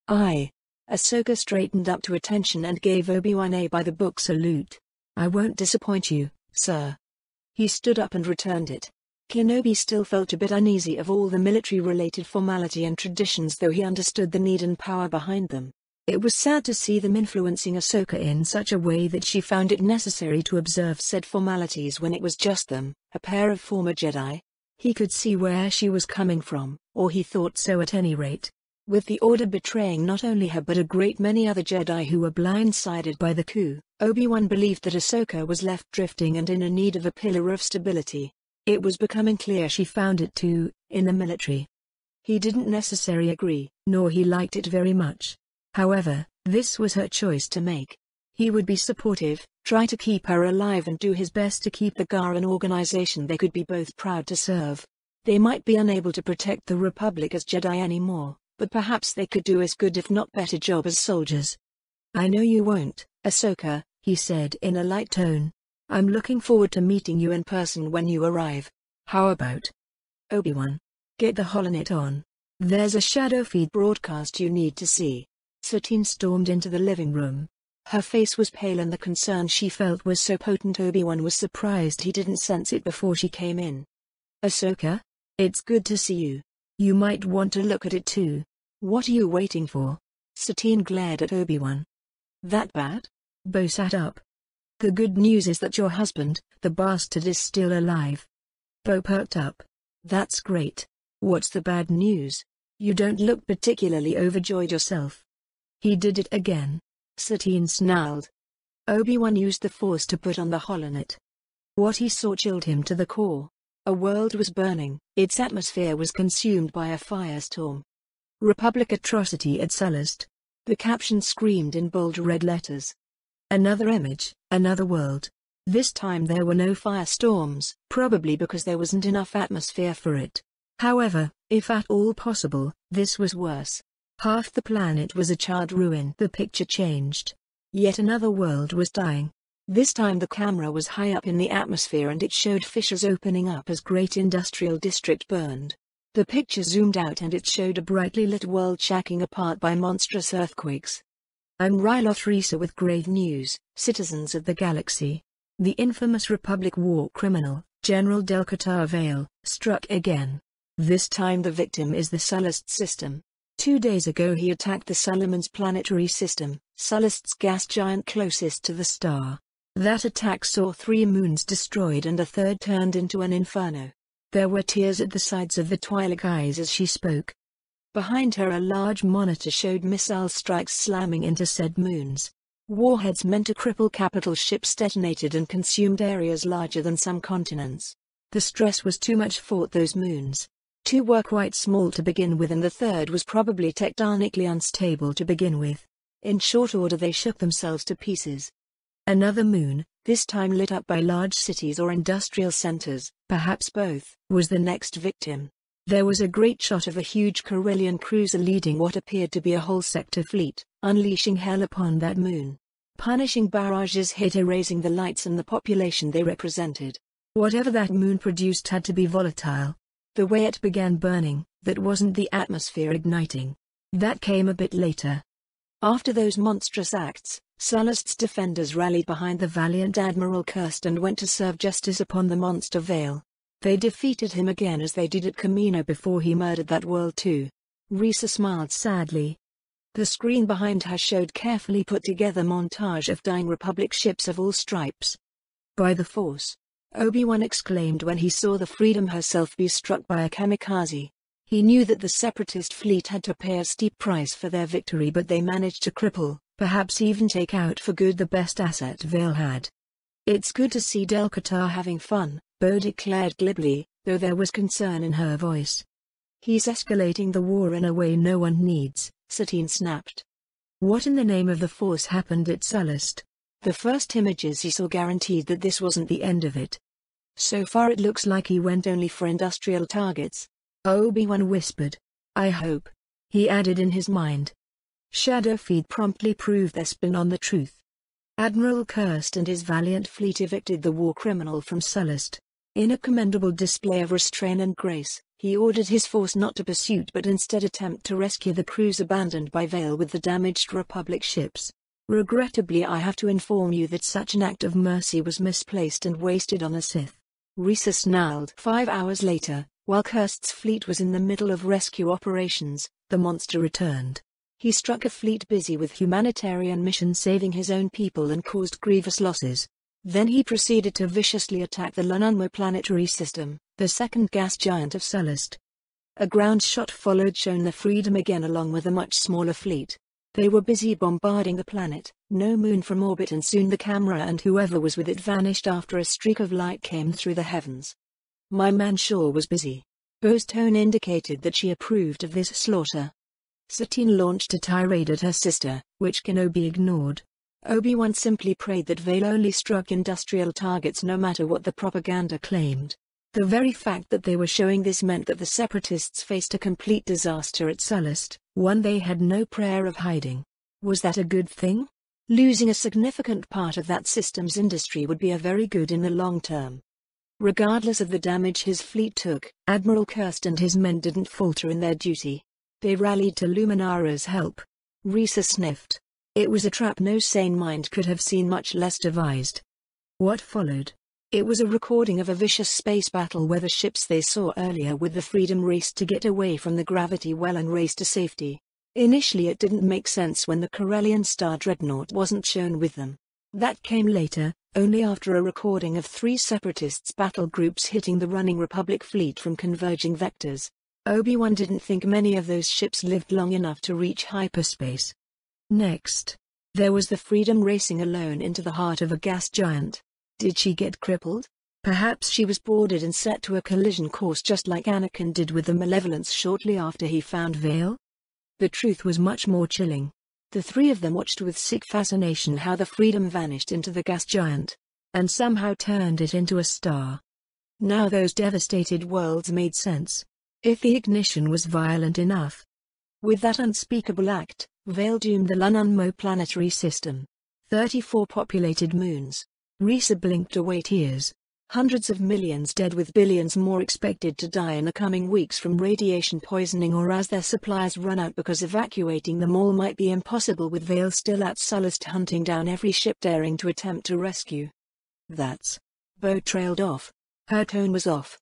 Aye. Ahsoka straightened up to attention and gave Obi-Wan a by-the-book salute. I won't disappoint you, sir. He stood up and returned it. Kenobi still felt a bit uneasy of all the military-related formality and traditions, though he understood the need and power behind them. It was sad to see them influencing Ahsoka in such a way that she found it necessary to observe said formalities when it was just them, a pair of former Jedi. He could see where she was coming from, or he thought so at any rate. With the order betraying not only her but a great many other Jedi who were blindsided by the coup, Obi-Wan believed that Ahsoka was left drifting and in a need of a pillar of stability. It was becoming clear she found it too, in the military. He didn't necessarily agree, nor he liked it very much. However, this was her choice to make. He would be supportive, try to keep her alive and do his best to keep the GAR an organization they could be both proud to serve. They might be unable to protect the Republic as Jedi anymore, but perhaps they could do as good if not better job as soldiers. I know you won't, Ahsoka, he said in a light tone. I'm looking forward to meeting you in person when you arrive. How about Obi-Wan? Get the holonet on. There's a shadow feed broadcast you need to see. Satine stormed into the living room. Her face was pale and the concern she felt was so potent Obi-Wan was surprised he didn't sense it before she came in. Ahsoka? It's good to see you. You might want to look at it too. What are you waiting for? Satine glared at Obi-Wan. That bad? Bo sat up. The good news is that your husband, the bastard, is still alive. Bo perked up. That's great. What's the bad news? You don't look particularly overjoyed yourself. He did it again. Satine snarled. Obi-Wan used the Force to put on the holonet. What he saw chilled him to the core. A world was burning, its atmosphere was consumed by a firestorm. Republic atrocity at Sullust. The caption screamed in bold red letters. Another image, another world. This time there were no firestorms, probably because there wasn't enough atmosphere for it. However, if at all possible, this was worse. Half the planet was a charred ruin. The picture changed. Yet another world was dying. This time the camera was high up in the atmosphere and it showed fissures opening up as great industrial district burned. The picture zoomed out and it showed a brightly lit world shacking apart by monstrous earthquakes. I'm Ryloth Risa with grave news, citizens of the galaxy. The infamous Republic war criminal, General Delcatar Vale, struck again. This time the victim is the Sullust system. 2 days ago he attacked the Suliman's planetary system, Sullust's gas giant closest to the star. That attack saw 3 moons destroyed and a third turned into an inferno. There were tears at the sides of the Twi'lek eyes as she spoke. Behind her a large monitor showed missile strikes slamming into said moons. Warheads meant to cripple capital ships detonated and consumed areas larger than some continents. The stress was too much for those moons. 2 were quite small to begin with and the third was probably tectonically unstable to begin with. In short order they shook themselves to pieces. Another moon, this time lit up by large cities or industrial centers, perhaps both, was the next victim. There was a great shot of a huge Corellian cruiser leading what appeared to be a whole sector fleet, unleashing hell upon that moon. Punishing barrages hit, erasing the lights and the population they represented. Whatever that moon produced had to be volatile. The way it began burning, that wasn't the atmosphere igniting. That came a bit later. After those monstrous acts, Sullust's defenders rallied behind the valiant Admiral Kirst and went to serve justice upon the monster Vale. They defeated him again as they did at Camino before he murdered that world too. Risa smiled sadly. The screen behind her showed carefully put together montage of dying Republic ships of all stripes. "By the Force!" Obi-Wan exclaimed when he saw the Freedom herself be struck by a kamikaze. He knew that the Separatist fleet had to pay a steep price for their victory, but they managed to cripple, perhaps even take out for good, the best asset Vale had. "It's good to see Del-Qatar having fun," Bo declared glibly, though there was concern in her voice. "He's escalating the war in a way no one needs," Satine snapped. What in the name of the Force happened at Sullust? The first images he saw guaranteed that this wasn't the end of it. "So far it looks like he went only for industrial targets," Obi-Wan whispered. "I hope," he added in his mind. Shadow feed promptly proved their spin on the truth. Admiral Kirst and his valiant fleet evicted the war criminal from Sullust. In a commendable display of restraint and grace, he ordered his force not to pursue but instead attempt to rescue the crews abandoned by Vale with the damaged Republic ships. "Regrettably, I have to inform you that such an act of mercy was misplaced and wasted on a Sith," Risa snarled. 5 hours later, while Kirst's fleet was in the middle of rescue operations, the monster returned. He struck a fleet busy with humanitarian missions, saving his own people, and caused grievous losses. Then he proceeded to viciously attack the Lunanmo planetary system, the second gas giant of Sullust. A ground shot followed, showing the Freedom again along with a much smaller fleet. They were busy bombarding the planet, no moon from orbit, and soon the camera and whoever was with it vanished after a streak of light came through the heavens. "My man Shaw was busy." Bo's tone indicated that she approved of this slaughter. Satine launched a tirade at her sister, which Kenobi ignored. Obi-Wan simply prayed that Vale only struck industrial targets, no matter what the propaganda claimed. The very fact that they were showing this meant that the Separatists faced a complete disaster at Sullust, one they had no prayer of hiding. Was that a good thing? Losing a significant part of that system's industry would be a very good in the long term. Regardless of the damage his fleet took, Admiral Kirst and his men didn't falter in their duty. They rallied to Luminara's help. Risa sniffed. It was a trap no sane mind could have seen, much less devised. What followed? It was a recording of a vicious space battle where the ships they saw earlier with the Freedom raced to get away from the gravity well and race to safety. Initially it didn't make sense when the Corellian Star Dreadnought wasn't shown with them. That came later, only after a recording of 3 Separatists' battle groups hitting the running Republic fleet from converging vectors. Obi-Wan didn't think many of those ships lived long enough to reach hyperspace. Next, there was the Freedom racing alone into the heart of a gas giant. Did she get crippled? Perhaps she was boarded and set to a collision course, just like Anakin did with the Malevolence shortly after he found Vale? The truth was much more chilling. The 3 of them watched with sick fascination how the Freedom vanished into the gas giant, and somehow turned it into a star. Now those devastated worlds made sense. If the ignition was violent enough. With that unspeakable act, Vale doomed the Lunanmo planetary system. 34 populated moons. Risa blinked away tears. Hundreds of millions dead, with billions more expected to die in the coming weeks from radiation poisoning or as their supplies run out, because evacuating them all might be impossible with Vale still at Sullust hunting down every ship daring to attempt to rescue. "That's..." Bo trailed off. Her tone was off.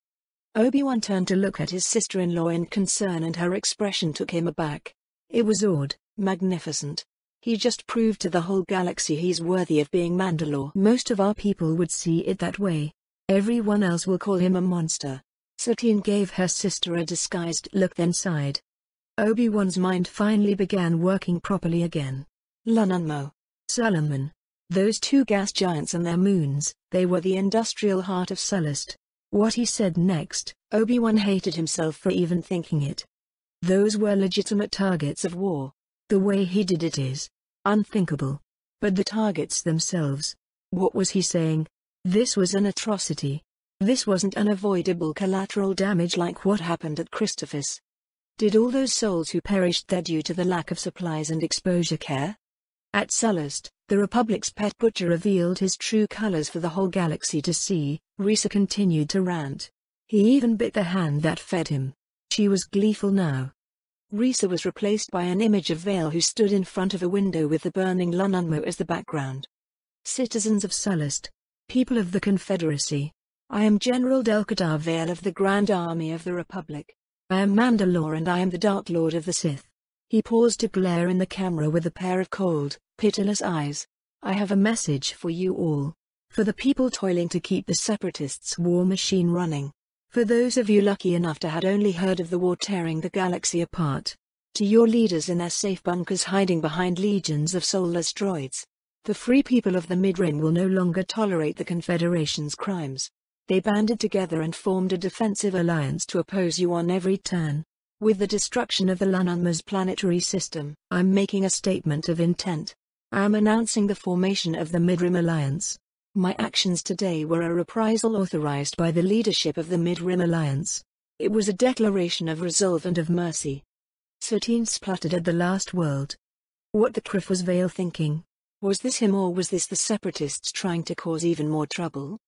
Obi-Wan turned to look at his sister-in-law in concern, and her expression took him aback. It was odd, magnificent. He just proved to the whole galaxy he's worthy of being Mandalore. Most of our people would see it that way. Everyone else will call him a monster. Satine gave her sister a disguised look, then sighed. Obi-Wan's mind finally began working properly again. Lunanmo. Solomon. Those 2 gas giants and their moons, they were the industrial heart of Sullust. What he said next, Obi-Wan hated himself for even thinking it. Those were legitimate targets of war. The way he did it is unthinkable. But the targets themselves. What was he saying? This was an atrocity. This wasn't unavoidable collateral damage like what happened at Christophus. Did all those souls who perished there due to the lack of supplies and exposure care? At Sullust, the Republic's pet butcher revealed his true colors for the whole galaxy to see. Risa continued to rant. He even bit the hand that fed him. She was gleeful now. Risa was replaced by an image of Vale, who stood in front of a window with the burning Lunanmo as the background. "Citizens of Sullust. People of the Confederacy. I am General Del-Qatar Vale of the Grand Army of the Republic. I am Mandalore, and I am the Dark Lord of the Sith." He paused to glare in the camera with a pair of cold, pitiless eyes. I have a message for you all. For the people toiling to keep the Separatists' war machine running. For those of you lucky enough to had only heard of the war tearing the galaxy apart. To your leaders in their safe bunkers hiding behind legions of soulless droids. The free people of the Mid-Rim will no longer tolerate the Confederation's crimes. They banded together and formed a defensive alliance to oppose you on every turn. With the destruction of the Lunanma's planetary system, I'm making a statement of intent. I am announcing the formation of the Mid-Rim Alliance. My actions today were a reprisal authorized by the leadership of the Mid-Rim Alliance. It was a declaration of resolve and of mercy. Satine spluttered at the last word. What the criff was Vale thinking? Was this him, or was this the Separatists trying to cause even more trouble?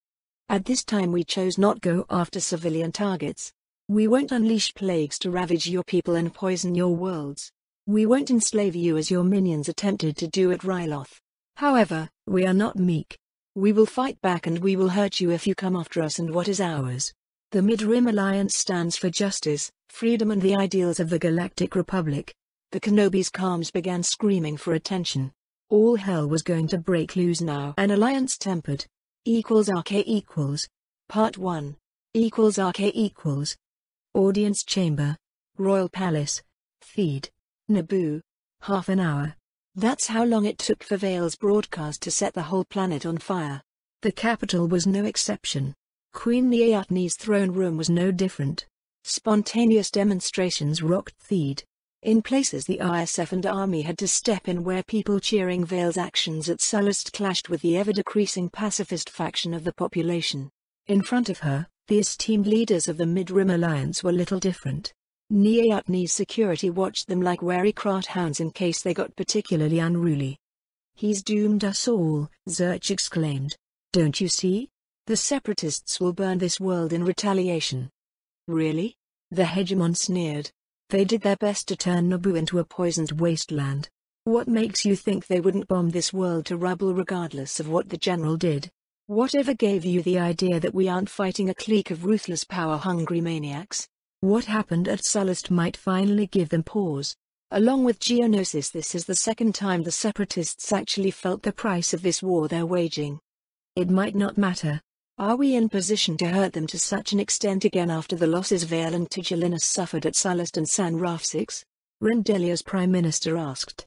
At this time we chose not go after civilian targets. We won't unleash plagues to ravage your people and poison your worlds. We won't enslave you as your minions attempted to do at Ryloth. However, we are not meek. We will fight back and we will hurt you if you come after us and what is ours. The Mid-Rim Alliance stands for justice, freedom and the ideals of the Galactic Republic. The Kenobi's calms began screaming for attention. All hell was going to break loose now. An alliance tempered. =RK equals. Part 1. =RK equals. Audience chamber. Royal Palace. Theed. Naboo. Half an hour. That's how long it took for Vale's broadcast to set the whole planet on fire. The capital was no exception. Queen Neatni's throne room was no different. Spontaneous demonstrations rocked Theed. In places the ISF and army had to step in where people cheering Vale's actions at Sullust clashed with the ever-decreasing pacifist faction of the population. In front of her, the esteemed leaders of the Mid-Rim Alliance were little different. Neatni's security watched them like wary cart hounds in case they got particularly unruly. He's doomed us all, Zurch exclaimed. Don't you see? The Separatists will burn this world in retaliation. Really? The hegemon sneered. They did their best to turn Naboo into a poisoned wasteland. What makes you think they wouldn't bomb this world to rubble regardless of what the general did? Whatever gave you the idea that we aren't fighting a clique of ruthless power-hungry maniacs? What happened at Sullust might finally give them pause. Along with Geonosis, this is the second time the Separatists actually felt the price of this war they're waging. It might not matter. Are we in position to hurt them to such an extent again after the losses Vale and Tigelinus suffered at Sullust and San Rafsix? Rendelia's prime minister asked.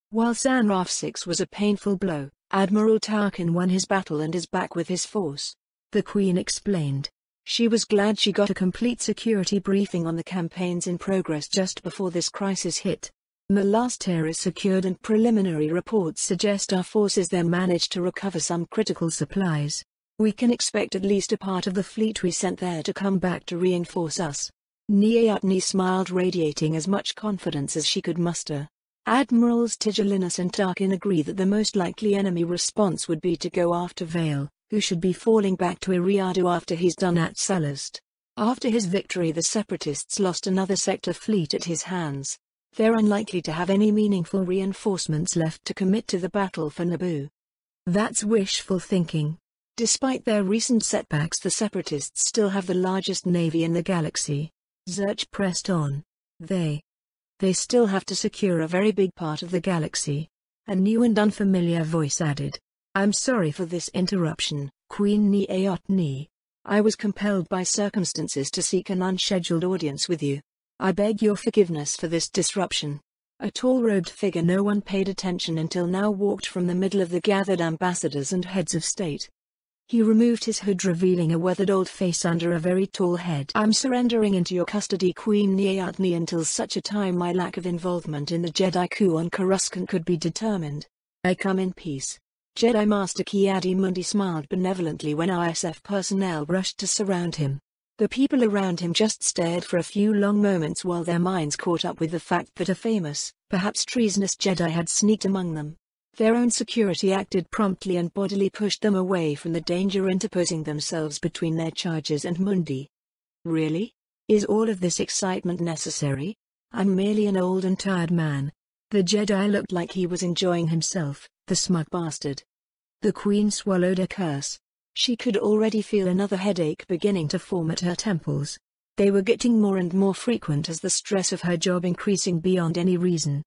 While San Rafsix was a painful blow, Admiral Tarkin won his battle and is back with his force. The Queen explained. She was glad she got a complete security briefing on the campaigns in progress just before this crisis hit. Malastair is secured and preliminary reports suggest our forces there managed to recover some critical supplies. We can expect at least a part of the fleet we sent there to come back to reinforce us. Neatni smiled, radiating as much confidence as she could muster. Admirals Tigelinus and Tarkin agree that the most likely enemy response would be to go after Vale, who should be falling back to Eriadu after he's done at Sullust. After his victory, the Separatists lost another sector fleet at his hands. They're unlikely to have any meaningful reinforcements left to commit to the battle for Naboo. That's wishful thinking. Despite their recent setbacks, the Separatists still have the largest navy in the galaxy. Zurch pressed on. They still have to secure a very big part of the galaxy. A new and unfamiliar voice added. I'm sorry for this interruption, Queen Neatni. I was compelled by circumstances to seek an unscheduled audience with you. I beg your forgiveness for this disruption. A tall-robed figure no one paid attention until now walked from the middle of the gathered ambassadors and heads of state. He removed his hood, revealing a weathered old face under a very tall head. I'm surrendering into your custody, Queen Neatni, until such a time my lack of involvement in the Jedi coup on Coruscant could be determined. I come in peace. Jedi Master Ki-Adi-Mundi smiled benevolently when ISF personnel rushed to surround him. The people around him just stared for a few long moments while their minds caught up with the fact that a famous, perhaps treasonous Jedi had sneaked among them. Their own security acted promptly and bodily pushed them away from the danger, interposing themselves between their charges and Mundi. Really? Is all of this excitement necessary? I'm merely an old and tired man. The Jedi looked like he was enjoying himself, the smug bastard. The Queen swallowed a curse. She could already feel another headache beginning to form at her temples. They were getting more and more frequent as the stress of her job increasing beyond any reason.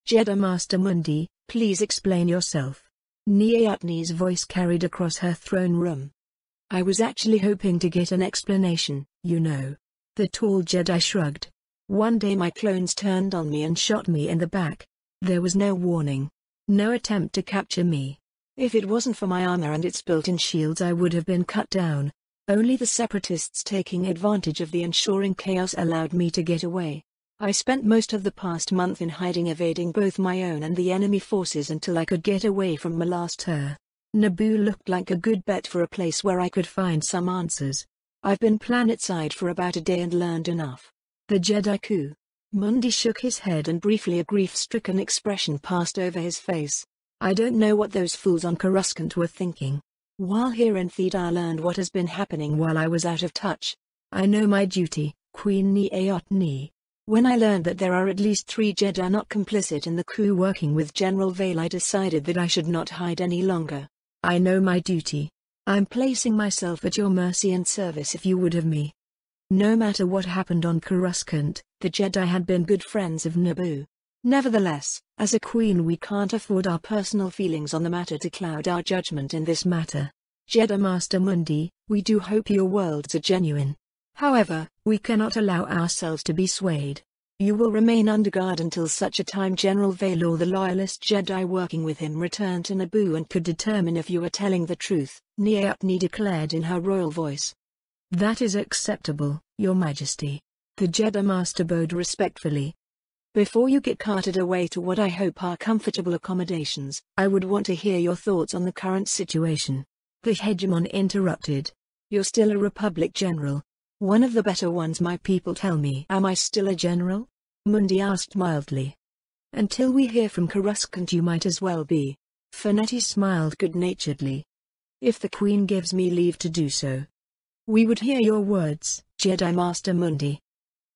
Jedi Master Mundi, please explain yourself. Niaatni's voice carried across her throne room. I was actually hoping to get an explanation, you know. The tall Jedi shrugged. One day my clones turned on me and shot me in the back. There was no warning. No attempt to capture me. If it wasn't for my armor and its built-in shields, I would have been cut down. Only the Separatists taking advantage of the ensuring chaos allowed me to get away. I spent most of the past month in hiding, evading both my own and the enemy forces until I could get away from Malastur. Naboo looked like a good bet for a place where I could find some answers. I've been planetside for about a day and learned enough. The Jedi coup. Mundi shook his head and briefly a grief-stricken expression passed over his face. I don't know what those fools on Coruscant were thinking. While here in Theta I learned what has been happening while I was out of touch. I know my duty, Queen Niaatni. When I learned that there are at least 3 Jedi not complicit in the coup working with General Vale, I decided that I should not hide any longer. I know my duty. I'm placing myself at your mercy and service if you would have me. No matter what happened on Coruscant, the Jedi had been good friends of Naboo. Nevertheless, as a queen we can't afford our personal feelings on the matter to cloud our judgment in this matter. Jedi Master Mundi, we do hope your worlds are genuine. However, we cannot allow ourselves to be swayed. You will remain under guard until such a time General Vale or the loyalist Jedi working with him return to Naboo and could determine if you are telling the truth, Niaatni declared in her royal voice. That is acceptable, Your Majesty. The Jedi Master bowed respectfully. Before you get carted away to what I hope are comfortable accommodations, I would want to hear your thoughts on the current situation. The hegemon interrupted. You're still a Republic general. One of the better ones, my people tell me. Am I still a general? Mundi asked mildly. Until we hear from Coruscant you might as well be. Fernetti smiled good-naturedly. If the Queen gives me leave to do so. We would hear your words, Jedi Master Mundi.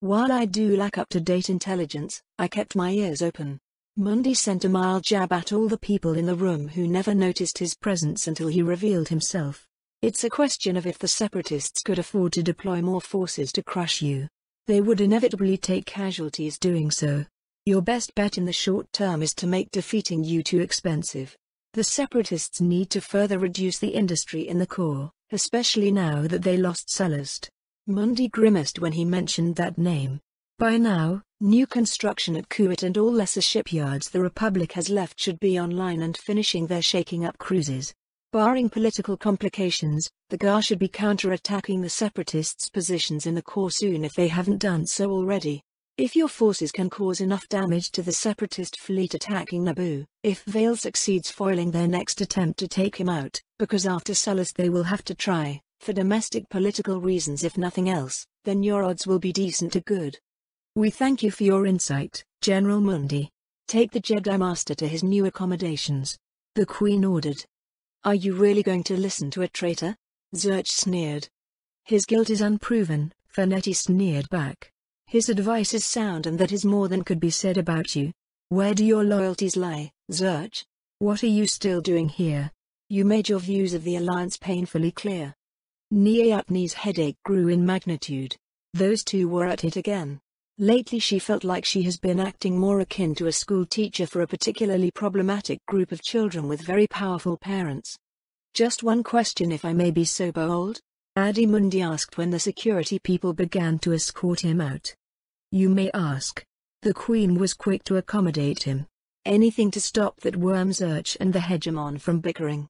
While I do lack up-to-date intelligence, I kept my ears open. Mundi sent a mild jab at all the people in the room who never noticed his presence until he revealed himself. It's a question of if the Separatists could afford to deploy more forces to crush you. They would inevitably take casualties doing so. Your best bet in the short term is to make defeating you too expensive. The Separatists need to further reduce the industry in the core, especially now that they lost Sullust. Mundi grimaced when he mentioned that name. By now, new construction at Kuwait and all lesser shipyards the Republic has left should be online and finishing their shaking up cruises. Barring political complications, the GAR should be counter-attacking the Separatists' positions in the core soon if they haven't done so already. If your forces can cause enough damage to the Separatist fleet attacking Naboo, if Vale succeeds foiling their next attempt to take him out, because after Sullust they will have to try, for domestic political reasons if nothing else, then your odds will be decent to good. We thank you for your insight, General Mundi. Take the Jedi Master to his new accommodations. The Queen ordered. Are you really going to listen to a traitor? Zurch sneered. His guilt is unproven, Fernetti sneered back. His advice is sound and that is more than could be said about you. Where do your loyalties lie, Zurch? What are you still doing here? You made your views of the Alliance painfully clear. Niaatni's headache grew in magnitude. Those two were at it again. Lately she felt like she has been acting more akin to a school teacher for a particularly problematic group of children with very powerful parents. Just one question if I may be so bold? Adi Mundi asked when the security people began to escort him out. You may ask. The Queen was quick to accommodate him. Anything to stop that worm Zurch and the hegemon from bickering.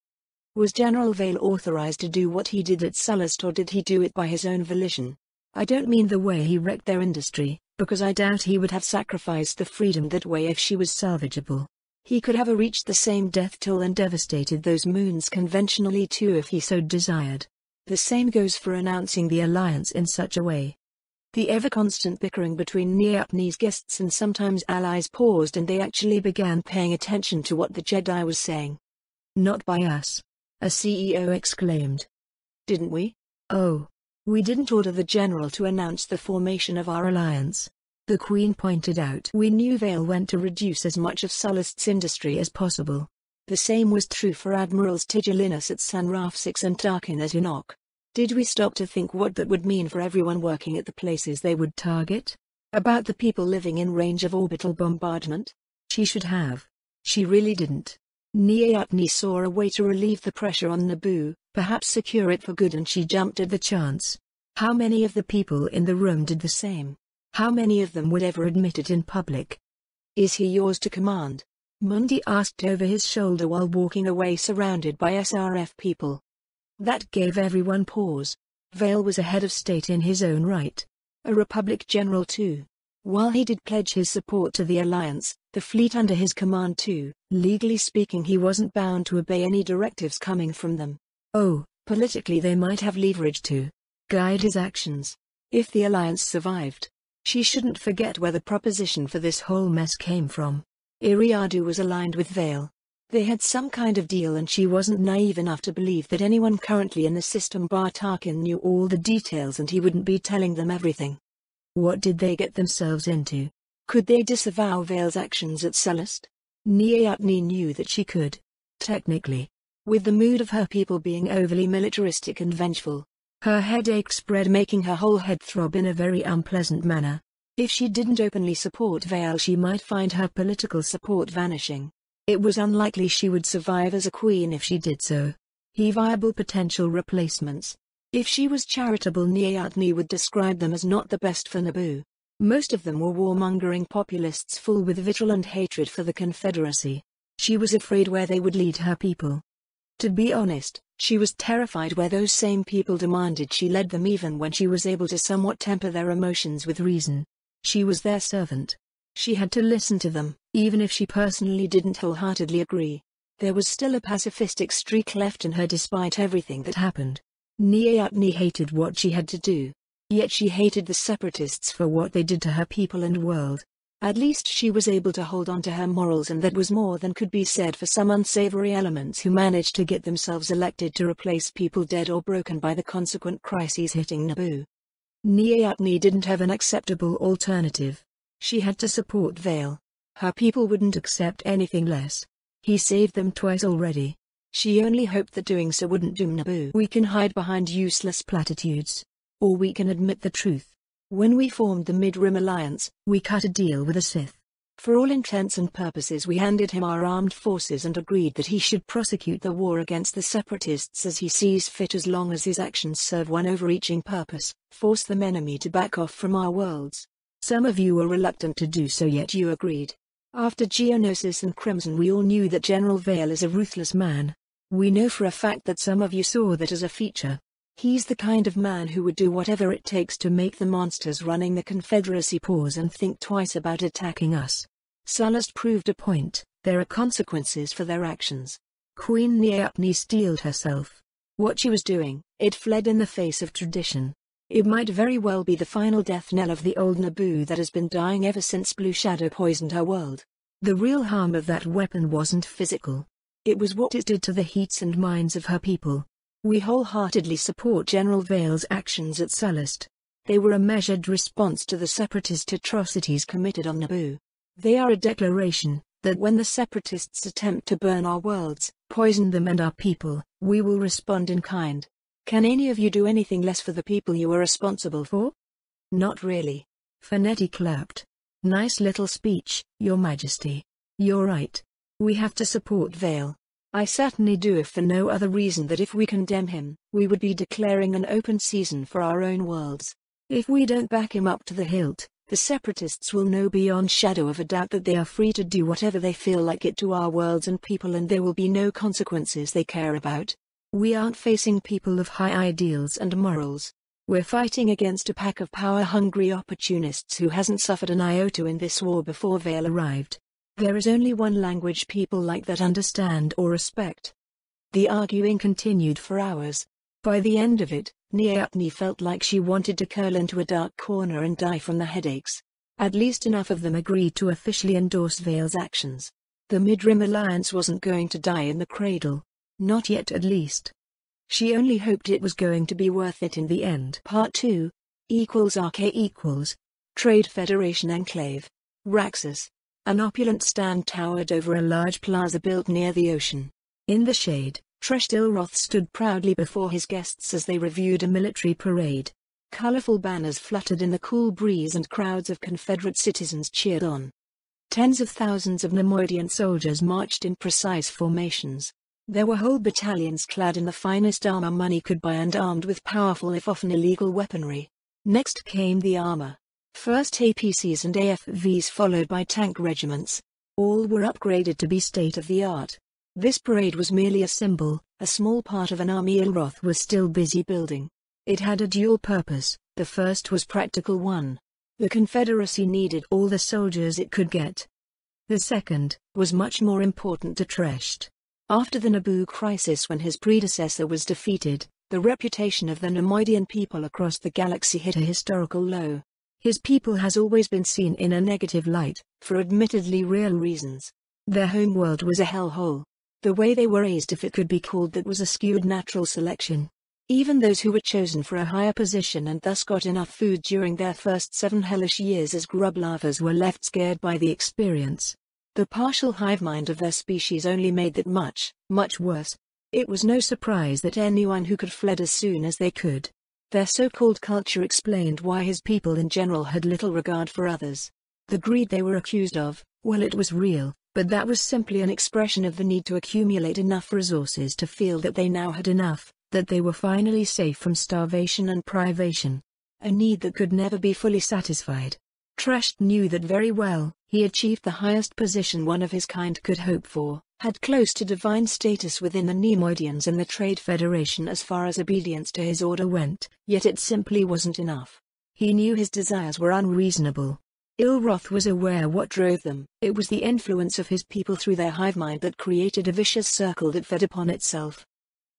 Was General Vale authorized to do what he did at Sullust, or did he do it by his own volition? I don't mean the way he wrecked their industry, because I doubt he would have sacrificed the freedom that way if she was salvageable. He could have reached the same death toll and devastated those moons conventionally too if he so desired. The same goes for announcing the Alliance in such a way. The ever-constant bickering between Niaatni's guests and sometimes allies paused and they actually began paying attention to what the Jedi was saying. Not by us. A CEO exclaimed. Didn't we? Oh. We didn't order the General to announce the formation of our alliance. The Queen pointed out. We knew Vale went to reduce as much of Sullust's industry as possible. The same was true for Admirals Tigellinus at San Raf 6 and Tarkin at Enoch. Did we stop to think what that would mean for everyone working at the places they would target? About the people living in range of orbital bombardment? She should have. She really didn't. Niaoutni saw a way to relieve the pressure on Naboo, perhaps secure it for good, and she jumped at the chance. How many of the people in the room did the same? How many of them would ever admit it in public? Is he yours to command? Mundi asked over his shoulder while walking away surrounded by SRF people. That gave everyone pause. Vale was a head of state in his own right. A Republic general too. While he did pledge his support to the Alliance, the fleet under his command too, legally speaking he wasn't bound to obey any directives coming from them. Oh, politically they might have leverage to guide his actions. If the Alliance survived, she shouldn't forget where the proposition for this whole mess came from. Iriadu was aligned with Vale. They had some kind of deal, and she wasn't naive enough to believe that anyone currently in the system bar Tarkin knew all the details and he wouldn't be telling them everything. What did they get themselves into? Could they disavow Vale's actions at Sullust? Niaoutni knew that she could. Technically. With the mood of her people being overly militaristic and vengeful. Her headache spread, making her whole head throb in a very unpleasant manner. If she didn't openly support Vale, she might find her political support vanishing. It was unlikely she would survive as a queen if she did so. Viable potential replacements. If she was charitable, Niaoutni would describe them as not the best for Naboo. Most of them were warmongering populists full with vitriol and hatred for the Confederacy. She was afraid where they would lead her people. To be honest, she was terrified where those same people demanded she led them, even when she was able to somewhat temper their emotions with reason. She was their servant. She had to listen to them, even if she personally didn't wholeheartedly agree. There was still a pacifistic streak left in her despite everything that happened. Niaoutni hated what she had to do. Yet she hated the separatists for what they did to her people and world. At least she was able to hold on to her morals, and that was more than could be said for some unsavory elements who managed to get themselves elected to replace people dead or broken by the consequent crises hitting Naboo. Niaoutni didn't have an acceptable alternative. She had to support Vale. Her people wouldn't accept anything less. He saved them twice already. She only hoped that doing so wouldn't doom Naboo. We can hide behind useless platitudes. Or we can admit the truth. When we formed the Mid-Rim Alliance, we cut a deal with the Sith. For all intents and purposes we handed him our armed forces and agreed that he should prosecute the war against the Separatists as he sees fit, as long as his actions serve one overreaching purpose: force the enemy to back off from our worlds. Some of you were reluctant to do so, yet you agreed. After Geonosis and Crimson we all knew that General Vale is a ruthless man. We know for a fact that some of you saw that as a feature. He's the kind of man who would do whatever it takes to make the monsters running the Confederacy pause and think twice about attacking us. Sullust proved a point: there are consequences for their actions. Queen Niaoutni steeled herself. What she was doing, it fled in the face of tradition. It might very well be the final death knell of the old Naboo that has been dying ever since Blue Shadow poisoned her world. The real harm of that weapon wasn't physical. It was what it did to the hearts and minds of her people. We wholeheartedly support General Vale's actions at Sullust. They were a measured response to the separatist atrocities committed on Naboo. They are a declaration that when the separatists attempt to burn our worlds, poison them and our people, we will respond in kind. Can any of you do anything less for the people you are responsible for? Not really. Fanetti clapped. Nice little speech, Your Majesty. You're right. We have to support Vale. I certainly do, if for no other reason that if we condemn him, we would be declaring an open season for our own worlds. If we don't back him up to the hilt, the separatists will know beyond shadow of a doubt that they are free to do whatever they feel like it to our worlds and people, and there will be no consequences they care about. We aren't facing people of high ideals and morals. We're fighting against a pack of power-hungry opportunists who hasn't suffered an iota in this war before Vale arrived. There is only one language people like that understand or respect. The arguing continued for hours. By the end of it, Niaoutni felt like she wanted to curl into a dark corner and die from the headaches. At least enough of them agreed to officially endorse Vale's actions. The Mid-Rim Alliance wasn't going to die in the cradle. Not yet, at least. She only hoped it was going to be worth it in the end. Part 2 =RK Trade Federation Enclave. Raxus. An opulent stand towered over a large plaza built near the ocean. In the shade, Tresht Ilroth stood proudly before his guests as they reviewed a military parade. Colorful banners fluttered in the cool breeze and crowds of Confederate citizens cheered on. Tens of thousands of Nemoidian soldiers marched in precise formations. There were whole battalions clad in the finest armor money could buy and armed with powerful if often illegal weaponry. Next came the armor. First APCs and AFVs followed by tank regiments. All were upgraded to be state-of-the-art. This parade was merely a symbol, a small part of an army Ilroth was still busy building. It had a dual purpose. The first was practical one. The Confederacy needed all the soldiers it could get. The second was much more important to Tresht. After the Naboo crisis, when his predecessor was defeated, the reputation of the Nemoidian people across the galaxy hit a historical low. His people has always been seen in a negative light, for admittedly real reasons. Their homeworld was a hellhole. The way they were raised, if it could be called that, was a skewed natural selection. Even those who were chosen for a higher position and thus got enough food during their first 7 hellish years as grub larvas were left scared by the experience. The partial hive mind of their species only made that much, much worse. It was no surprise that anyone who could fled as soon as they could. Their so-called culture explained why his people in general had little regard for others. The greed they were accused of, well, it was real, but that was simply an expression of the need to accumulate enough resources to feel that they now had enough, that they were finally safe from starvation and privation. A need that could never be fully satisfied. Tresht knew that very well. He achieved the highest position one of his kind could hope for, had close to divine status within the Nemoidians and the Trade Federation as far as obedience to his order went, yet it simply wasn't enough. He knew his desires were unreasonable. Ilroth was aware what drove them. It was the influence of his people through their hive mind that created a vicious circle that fed upon itself.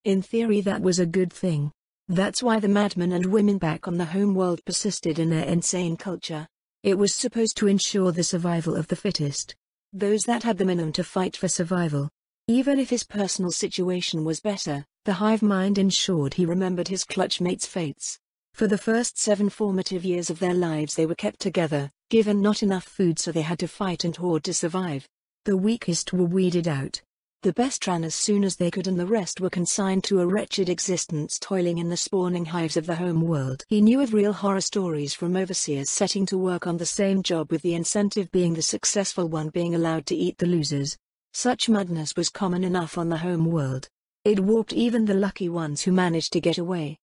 In theory, that was a good thing. That's why the madmen and women back on the homeworld persisted in their insane culture. It was supposed to ensure the survival of the fittest. Those that had the minimum to fight for survival. Even if his personal situation was better, the hive mind ensured he remembered his clutchmates' fates. For the first 7 formative years of their lives they were kept together, given not enough food, so they had to fight and hoard to survive. The weakest were weeded out. The best ran as soon as they could, and the rest were consigned to a wretched existence toiling in the spawning hives of the home world. He knew of real horror stories from overseers setting to work on the same job, with the incentive being the successful one being allowed to eat the losers. Such madness was common enough on the home world. It warped even the lucky ones who managed to get away.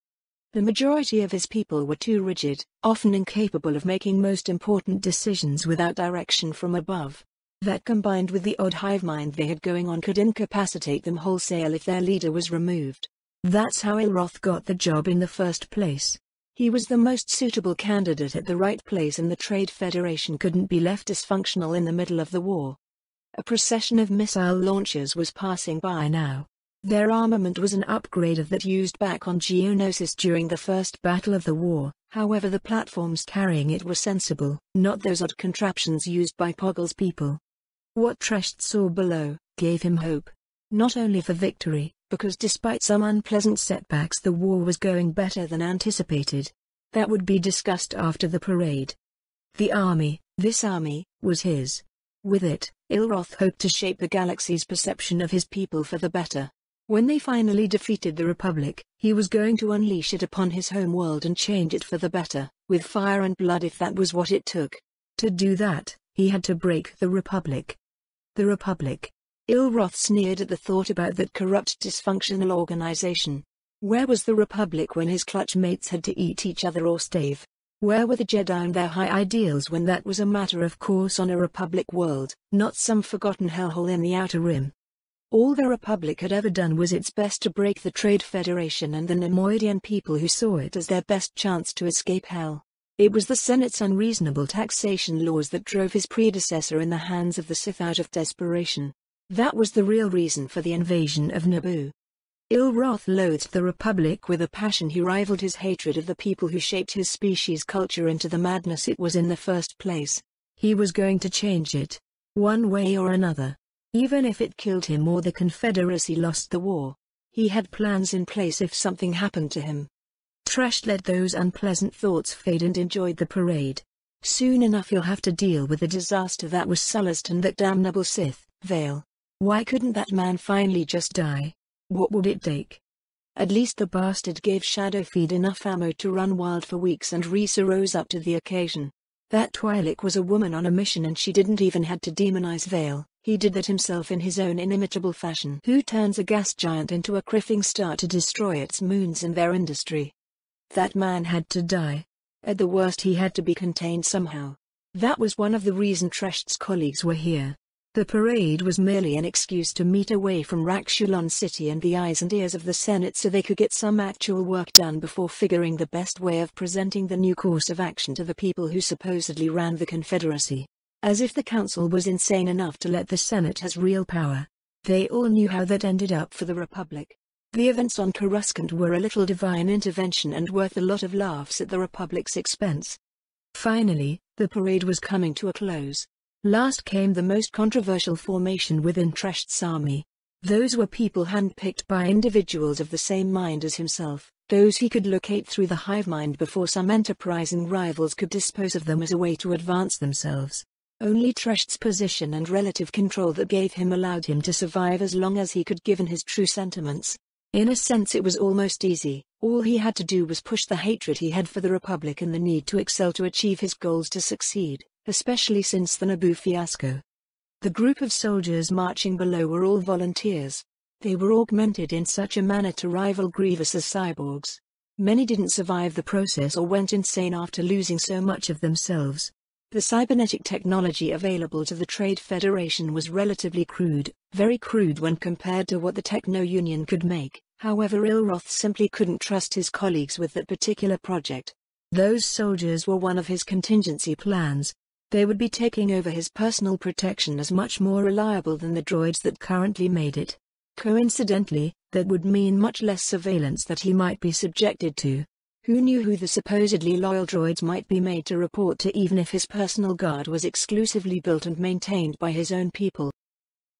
The majority of his people were too rigid, often incapable of making most important decisions without direction from above. That, combined with the odd hive mind they had going on, could incapacitate them wholesale if their leader was removed. That's how Ilroth got the job in the first place. He was the most suitable candidate at the right place, and the Trade Federation couldn't be left dysfunctional in the middle of the war. A procession of missile launchers was passing by now. Their armament was an upgrade of that used back on Geonosis during the first battle of the war. However, the platforms carrying it were sensible, not those odd contraptions used by Poggle's people. What Tresht saw below gave him hope. Not only for victory, because despite some unpleasant setbacks the war was going better than anticipated. That would be discussed after the parade. The army, this army, was his. With it, Ilroth hoped to shape the galaxy's perception of his people for the better. When they finally defeated the Republic, he was going to unleash it upon his home world and change it for the better, with fire and blood if that was what it took. To do that, he had to break the Republic. The Republic. Ilroth sneered at the thought about that corrupt, dysfunctional organization. Where was the Republic when his clutchmates had to eat each other or starve? Where were the Jedi and their high ideals when that was a matter of course on a Republic world, not some forgotten hellhole in the Outer Rim? All the Republic had ever done was its best to break the Trade Federation and the Nemoidian people who saw it as their best chance to escape hell. It was the Senate's unreasonable taxation laws that drove his predecessor in the hands of the Sith out of desperation. That was the real reason for the invasion of Naboo. Ilroth loathed the Republic with a passion he rivaled his hatred of the people who shaped his species' culture into the madness it was in the first place. He was going to change it, one way or another. Even if it killed him or the Confederacy lost the war. He had plans in place if something happened to him. Tresht let those unpleasant thoughts fade and enjoyed the parade. Soon enough he'll have to deal with the disaster that was Sullust and that damnable Sith, Vale. Why couldn't that man finally just die? What would it take? At least the bastard gave Shadowfeed enough ammo to run wild for weeks, and Risa rose up to the occasion. That Twi'lek was a woman on a mission, and she didn't even had to demonize Vale. He did that himself in his own inimitable fashion. Who turns a gas giant into a criffing star to destroy its moons and their industry? That man had to die. At the worst he had to be contained somehow. That was one of the reasons Tresht's colleagues were here. The parade was merely an excuse to meet away from Rakshulon City and the eyes and ears of the Senate, so they could get some actual work done before figuring the best way of presenting the new course of action to the people who supposedly ran the Confederacy. As if the Council was insane enough to let the Senate has real power. They all knew how that ended up for the Republic. The events on Coruscant were a little divine intervention and worth a lot of laughs at the Republic's expense. Finally, the parade was coming to a close. Last came the most controversial formation within Tresht's army. Those were people handpicked by individuals of the same mind as himself, those he could locate through the hive mind before some enterprising rivals could dispose of them as a way to advance themselves. Only Tresht's position and relative control that gave him allowed him to survive as long as he could, given his true sentiments. In a sense it was almost easy. All he had to do was push the hatred he had for the Republic and the need to excel to achieve his goals to succeed, especially since the Naboo fiasco. The group of soldiers marching below were all volunteers. They were augmented in such a manner to rival Grievous as cyborgs. Many didn't survive the process or went insane after losing so much of themselves. The cybernetic technology available to the Trade Federation was relatively crude, very crude when compared to what the Techno-Union could make. However, Ilroth simply couldn't trust his colleagues with that particular project. Those soldiers were one of his contingency plans. They would be taking over his personal protection as much more reliable than the droids that currently made it. Coincidentally, that would mean much less surveillance that he might be subjected to. Who knew who the supposedly loyal droids might be made to report to, even if his personal guard was exclusively built and maintained by his own people?